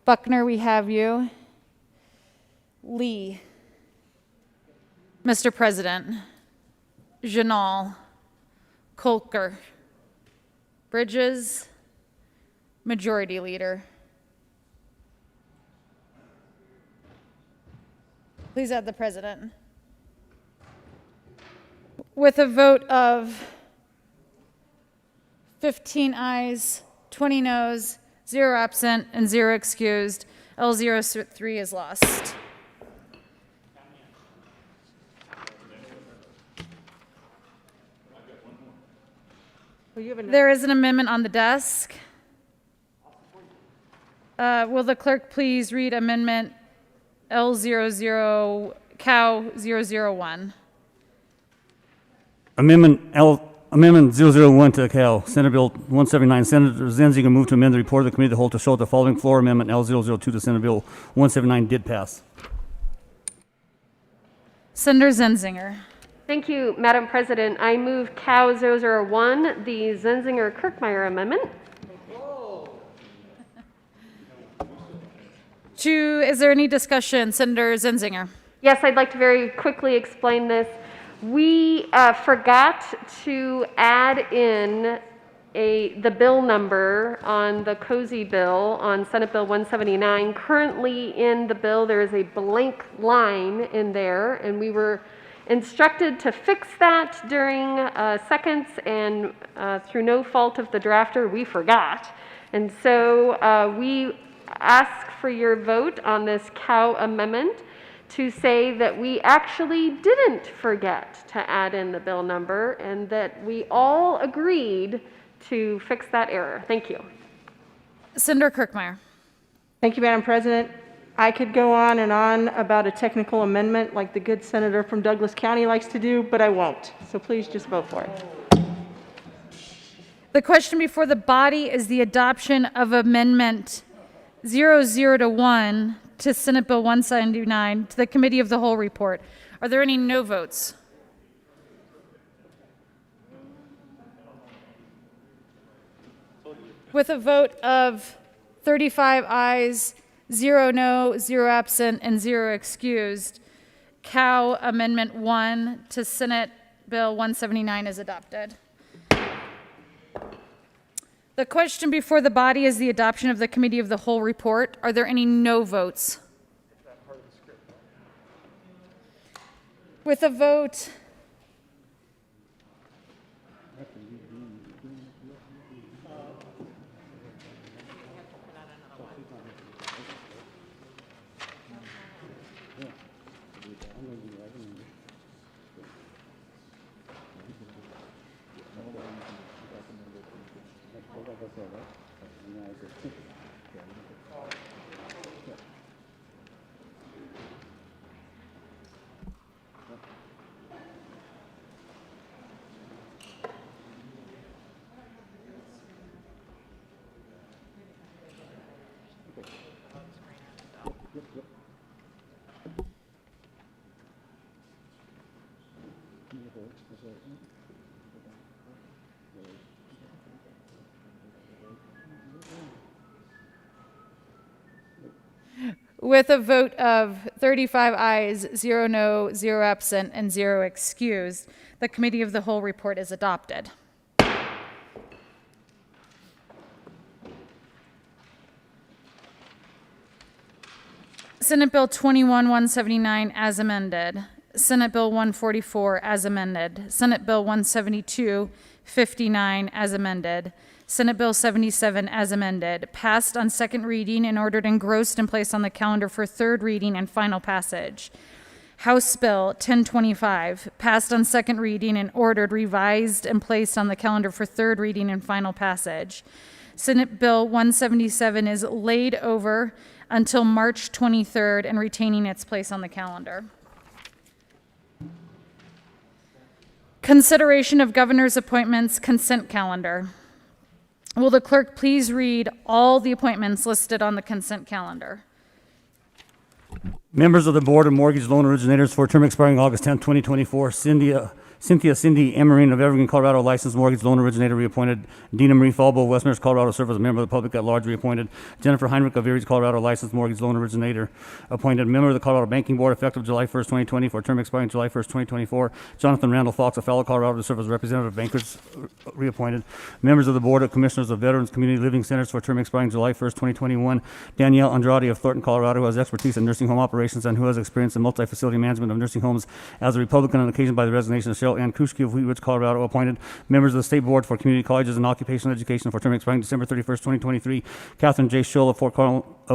Buckner, we have you, Lee, Mr. President, Janal, Kolker, Bridges, Majority Leader. Please add the president. With a vote of 15 ayes, 20 noes, 0 absent, and 0 excused, L03 is lost. There is an amendment on the desk. Will the clerk please read amendment L00, Cow 001? Amendment 001 to Cal, Senate Bill 179. Senator Zenzinger moved to amend the report of the committee of the whole to show that the following floor amendment L002 to Senate Bill 179 did pass. Senator Zenzinger. Thank you, Madam President. I move Cow 001, the Zenzinger-Kirkmeyer amendment. Is there any discussion? Senator Zenzinger. Yes, I'd like to very quickly explain this. We forgot to add in the bill number on the Cozy bill on Senate Bill 179. Currently in the bill, there is a blank line in there, and we were instructed to fix that during seconds, and through no fault of the drafter, we forgot. And so we ask for your vote on this Cow amendment to say that we actually didn't forget to add in the bill number and that we all agreed to fix that error. Thank you. Senator Kirkmeyer. Thank you, Madam President. I could go on and on about a technical amendment like the good senator from Douglas County likes to do, but I won't. So please just vote for it. The question before the body is the adoption of amendment 00-1 to Senate Bill 179 to the Committee of the Whole report. Are there any no votes? With a vote of 35 ayes, 0 no, 0 absent, and 0 excused, Cow Amendment 1 to Senate Bill 179 is adopted. The question before the body is the adoption of the Committee of the Whole report. Are there any no votes? With a vote with a vote of 35 ayes, 0 no, 0 absent, and 0 excused, the Committee of the Whole report is adopted. Senate Bill 21-179 as amended. Senate Bill 144 as amended. Senate Bill 172-59 as amended. Senate Bill 77 as amended, passed on second reading and ordered engrossed and placed on the calendar for third reading and final passage. House Bill 1025, passed on second reading and ordered revised and placed on the calendar for third reading and final passage. Senate Bill 177 is laid over until March 23rd and retaining its place on the calendar. Consideration of governor's appointments consent calendar. Will the clerk please read all the appointments listed on the consent calendar? Members of the Board of Mortgage Loan Originators for a term expiring August 10, 2024, Cynthia Cindy Emerine of Evergreen, Colorado, licensed mortgage loan originator, reappointed. Dina Marie Falbo of Westminster, Colorado, serve as a member of the public at large, reappointed. Jennifer Heinrich of Erie, Colorado, licensed mortgage loan originator, appointed. Member of the Colorado Banking Board, effective July 1st, 2020, for a term expiring July 1st, 2024. Jonathan Randall Fox of Fallow, Colorado, to serve as representative of bankers, reappointed. Members of the Board of Commissioners of Veterans Community Living Centers for a term expiring July 1st, 2021. Danielle Andrade of Thornton, Colorado, who has expertise in nursing home operations and who has experience in multi-facility management of nursing homes as a Republican on occasion by the resignation of Cheryl Ann Kuschke of Wheat Ridge, Colorado, appointed. Members of the State Board for Community Colleges and Occupational Education for term expiring December 31st, 2023. Catherine J. Schull of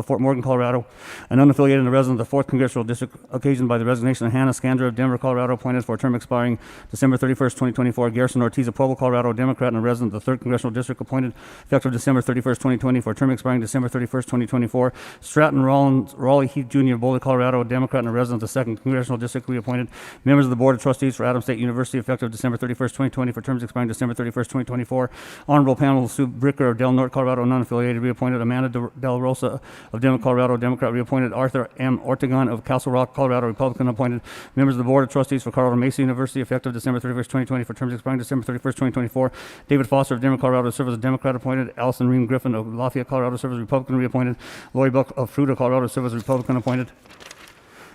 Fort Morgan, Colorado, an unaffiliated and a resident of the 4th Congressional District, occasioned by the resignation of Hannah Scandra of Denver, Colorado, appointed for a term expiring December 31st, 2024. Garrison Ortiz of Pueblo, Colorado, Democrat and a resident of the 3rd Congressional District, appointed effective December 31st, 2020, for a term expiring December 31st, 2024. Stratton Raleigh Heath Jr. of Boulder, Colorado, a Democrat and a resident of the 2nd Congressional District, reappointed. Members of the Board of Trustees for Adams State University, effective December 31st, 2020, for terms expiring December 31st, 2024. Honorable Pamela Sue Bricker of Del Norte, Colorado, non-affiliated, reappointed. Amanda Del Rosa of Denver, Colorado, Democrat, reappointed. Arthur M. Ortegon of Castle Rock, Colorado, Republican, appointed. Members of the Board of Trustees for Colorado Mesa University, effective December 31st, 2020, for terms expiring December 31st, 2024. David Foster of Denver, Colorado, serves as a Democrat, appointed. Allison Ream Griffin of Lafayette, Colorado, serves as Republican, reappointed. Lori Buck of Fruita, Colorado, serves as Republican, appointed.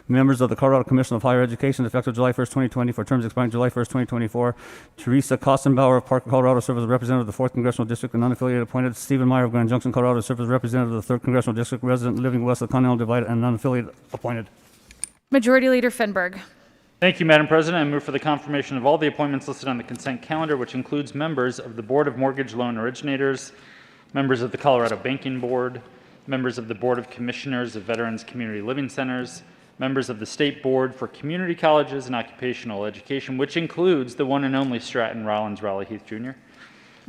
Members of the Colorado Commission of Higher Education, effective July 1st, 2020, for terms expiring July 1st, 2024. Teresa Kostenbauer of Parker, Colorado, serves as a representative of the 4th Congressional District and unaffiliated, appointed. Stephen Meyer of Grand Junction, Colorado, serves as representative of the 3rd Congressional District, resident living west of the Continental Divide and unaffiliated, appointed. Majority Leader Finberg. Thank you, Madam President. I move for the confirmation of all the appointments listed on the consent calendar, which includes members of the Board of Mortgage Loan Originators, members of the Colorado Banking Board, members of the Board of Commissioners of Veterans Community Living Centers, members of the State Board for Community Colleges and Occupational Education, which includes the one and only Stratton Rollins Raleigh Heath Jr.,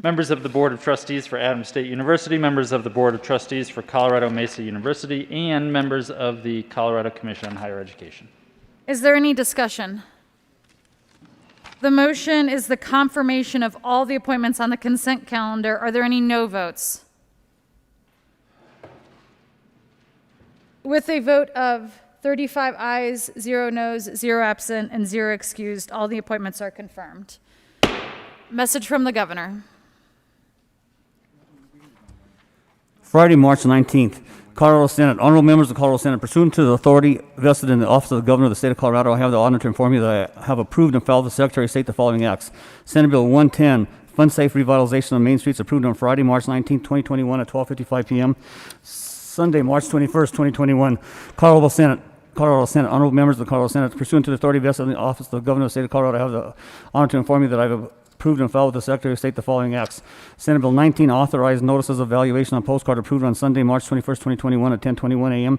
members of the Board of Trustees for Adams State University, members of the Board of Trustees for Colorado Mesa University, and members of the Colorado Commission on Higher Education. Is there any discussion? The motion is the confirmation of all the appointments on the consent calendar. Are there any no votes? With a vote of 35 ayes, 0 noes, 0 absent, and 0 excused, all the appointments are confirmed. Message from the governor. Friday, March 19th, Colorado Senate. Honorable members of the Colorado Senate, pursuant to the authority vested in the office of the Governor of the State of Colorado, I have the honor to inform you that I have approved and filed with the Secretary of State the following acts. Senate Bill 110, Fund Safe Revitalization of Main Streets, approved on Friday, March 19th, 2021 at 12:55 p.m. Sunday, March 21st, 2021, Colorado Senate. Honorable members of the Colorado Senate, pursuant to the authority vested in the office of the Governor of the State of Colorado, I have the honor to inform you that I have approved and filed with the Secretary of State the following acts. Senate Bill 19, authorized notices of valuation on postcard, approved on Sunday, March 21st, 2021 at 10:21 a.m.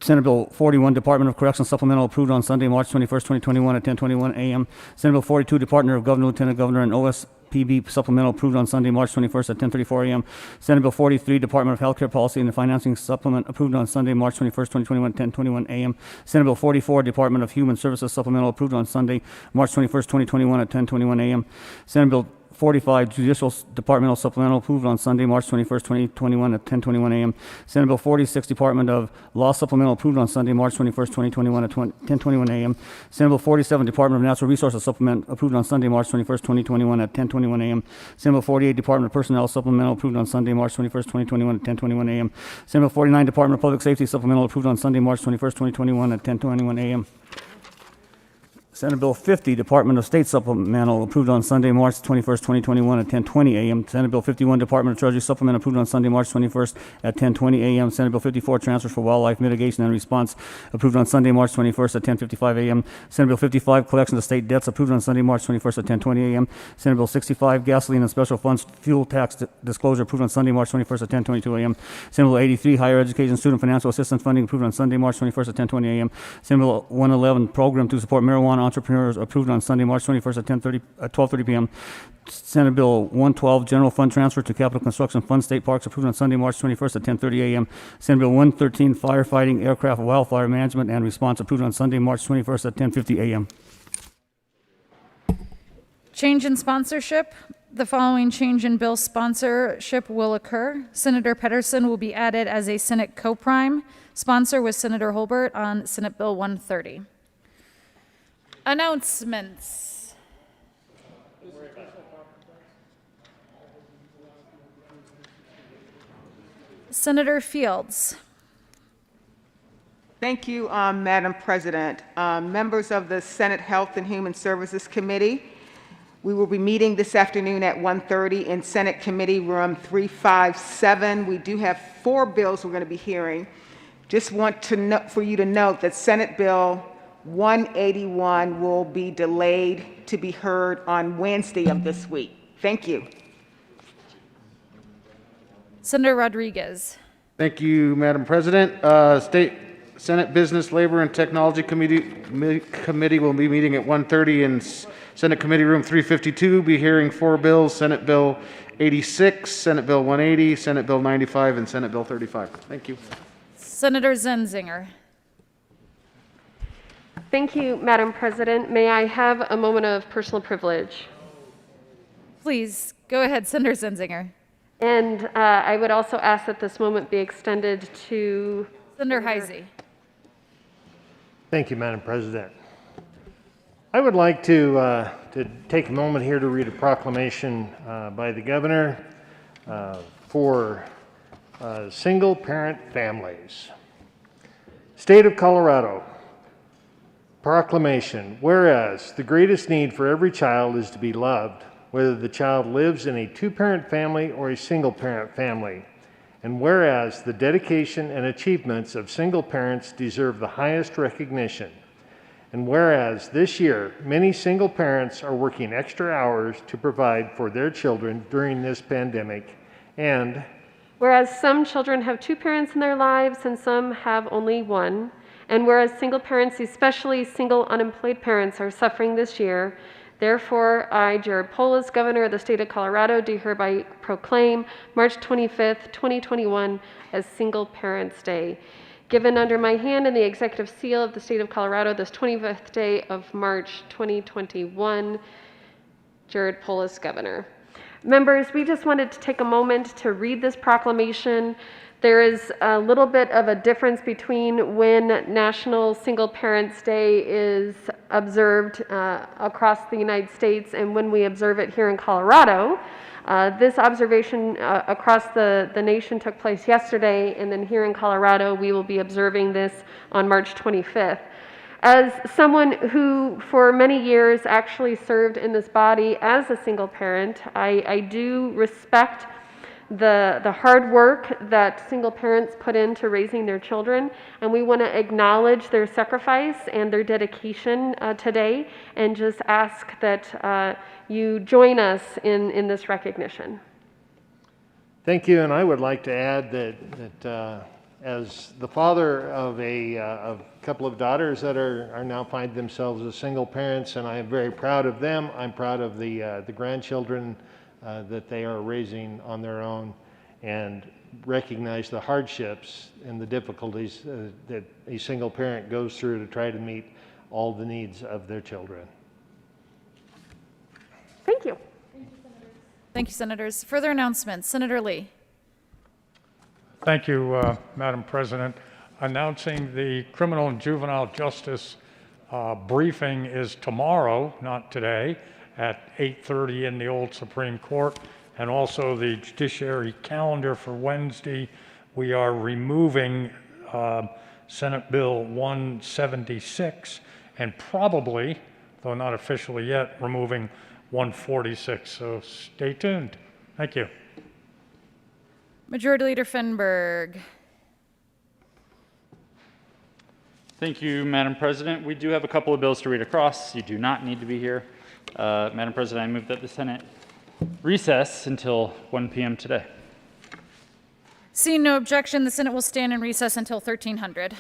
Senate Bill 41, Department of Corrections supplemental, approved on Sunday, March 21st, 2021 at 10:21 a.m. Senate Bill 42, Department of Governor, Lieutenant Governor, and OSPB supplemental, approved on Sunday, March 21st at 10:34 a.m. Senate Bill 43, Department of Healthcare Policy and the Financing Supplement, approved on Sunday, March 21st, 2021 at 10:21 a.m. Senate Bill 44, Department of Human Services supplemental, approved on Sunday, March 21st, 2021 at 10:21 a.m. Senate Bill 45, Judicial Departmental Supplemental, approved on Sunday, March 21st, 2021 at 10:21 a.m. Senate Bill 46, Department of Law Supplemental, approved on Sunday, March 21st, 2021 at 10:21 a.m. Senate Bill 47, Department of Natural Resources Supplement, approved on Sunday, March 21st, 2021 at 10:21 a.m. Senate Bill 48, Department of Personnel Supplemental, approved on Sunday, March 21st, 2021 at 10:21 a.m. Senate Bill 49, Department of Public Safety Supplemental, approved on Sunday, March 21st, 2021 at 10:21 a.m. Senate Bill 50, Department of State Supplemental, approved on Sunday, March 21st, 2021 at 10:20 a.m. Senate Bill 51, Department of Treasury Supplement, approved on Sunday, March 21st at 10:20 a.m. Senate Bill 54, Transfers for Wildlife Mitigation and Response, approved on Sunday, March 21st at 10:55 a.m. Senate Bill 55, Collection of State Debts, approved on Sunday, March 21st at 10:20 a.m. Senate Bill 65, Gasoline and Special Funds Fuel Tax Disclosure, approved on Sunday, March 21st at 10:22 a.m. Senate Bill 83, Higher Education Student Financial Assistance Funding, approved on Sunday, March 21st at 10:20 a.m. Senate Bill 111, Program to Support Marijuana Entrepreneurs, approved on Sunday, March 21st at 12:30 p.m. Senate Bill 112, General Fund Transfer to Capital Construction Fund State Parks, approved on Sunday, March 21st at 10:30 a.m. Senate Bill 113, Firefighting, Aircraft, Wildfire Management and Response, approved on Sunday, March 21st at 10:50 a.m. Change in sponsorship. The following change in bill sponsorship will occur. Senator Pedersen will be added as a Senate co-prime sponsor with Senator Holbert on Senate Bill 130. Announcements. Senator Fields. Thank you, Madam President. Members of the Senate Health and Human Services Committee, we will be meeting this afternoon at 1:30 in Senate Committee Room 357. We do have 4 bills we're going to be hearing. Just want for you to note that Senate Bill 181 will be delayed to be heard on Wednesday of this week. Thank you. Senator Rodriguez. Thank you, Madam President. Senate Business, Labor, and Technology Committee will be meeting at 1:30 in Senate Committee Room 352. Be hearing 4 bills: Senate Bill 86, Senate Bill 180, Senate Bill 95, and Senate Bill 35. Thank you. Senator Zenzinger. Thank you, Madam President. May I have a moment of personal privilege? Please, go ahead, Senator Zenzinger. And I would also ask that this moment be extended to Senator Heisey. Thank you, Madam President. I would like to take a moment here to read a proclamation by the governor for single-parent families. State of Colorado. Proclamation. Whereas the greatest need for every child is to be loved, whether the child lives in a 2-parent family or a single-parent family. And whereas the dedication and achievements of single parents deserve the highest recognition. And whereas this year, many single parents are working extra hours to provide for their children during this pandemic. And whereas some children have 2 parents in their lives and some have only 1. And whereas single parents, especially single unemployed parents, are suffering this year, therefore, I, Jared Polis, Governor of the State of Colorado, do hereby proclaim March 25th, 2021 as Single Parents Day. Given under my hand and the executive seal of the State of Colorado this 25th day of March 2021, Jared Polis, Governor. Members, we just wanted to take a moment to read this proclamation. There is a little bit of a difference between when National Single Parents Day is observed across the United States and when we observe it here in Colorado. This observation across the nation took place yesterday, and then here in Colorado, we will be observing this on March 25th. As someone who for many years actually served in this body as a single parent, I do respect the hard work that single parents put into raising their children, and we want to acknowledge their sacrifice and their dedication today, and just ask that you join us in this recognition. thank you, and I would like to add that as the father of a couple of daughters that are now find themselves as single parents, and I am very proud of them. I'm proud of the grandchildren that they are raising on their own, and recognize the hardships and the difficulties that a single parent goes through to try to meet all the needs of their children. Thank you. Thank you, Senators. Further announcements. Senator Lee. Thank you, Madam President. Announcing the Criminal and Juvenile Justice briefing is tomorrow, not today, at 8:30 in the old Supreme Court, and also the judiciary calendar for Wednesday. We are removing Senate Bill 176 and probably, though not officially yet, removing 146. So stay tuned. Thank you. Majority Leader Fenberg. Thank you, Madam President. We do have a couple of bills to read across. You do not need to be here. Madam President, I move that the Senate recess until 1 p.m. today. Seeing no objection, the Senate will stand in recess until 1300.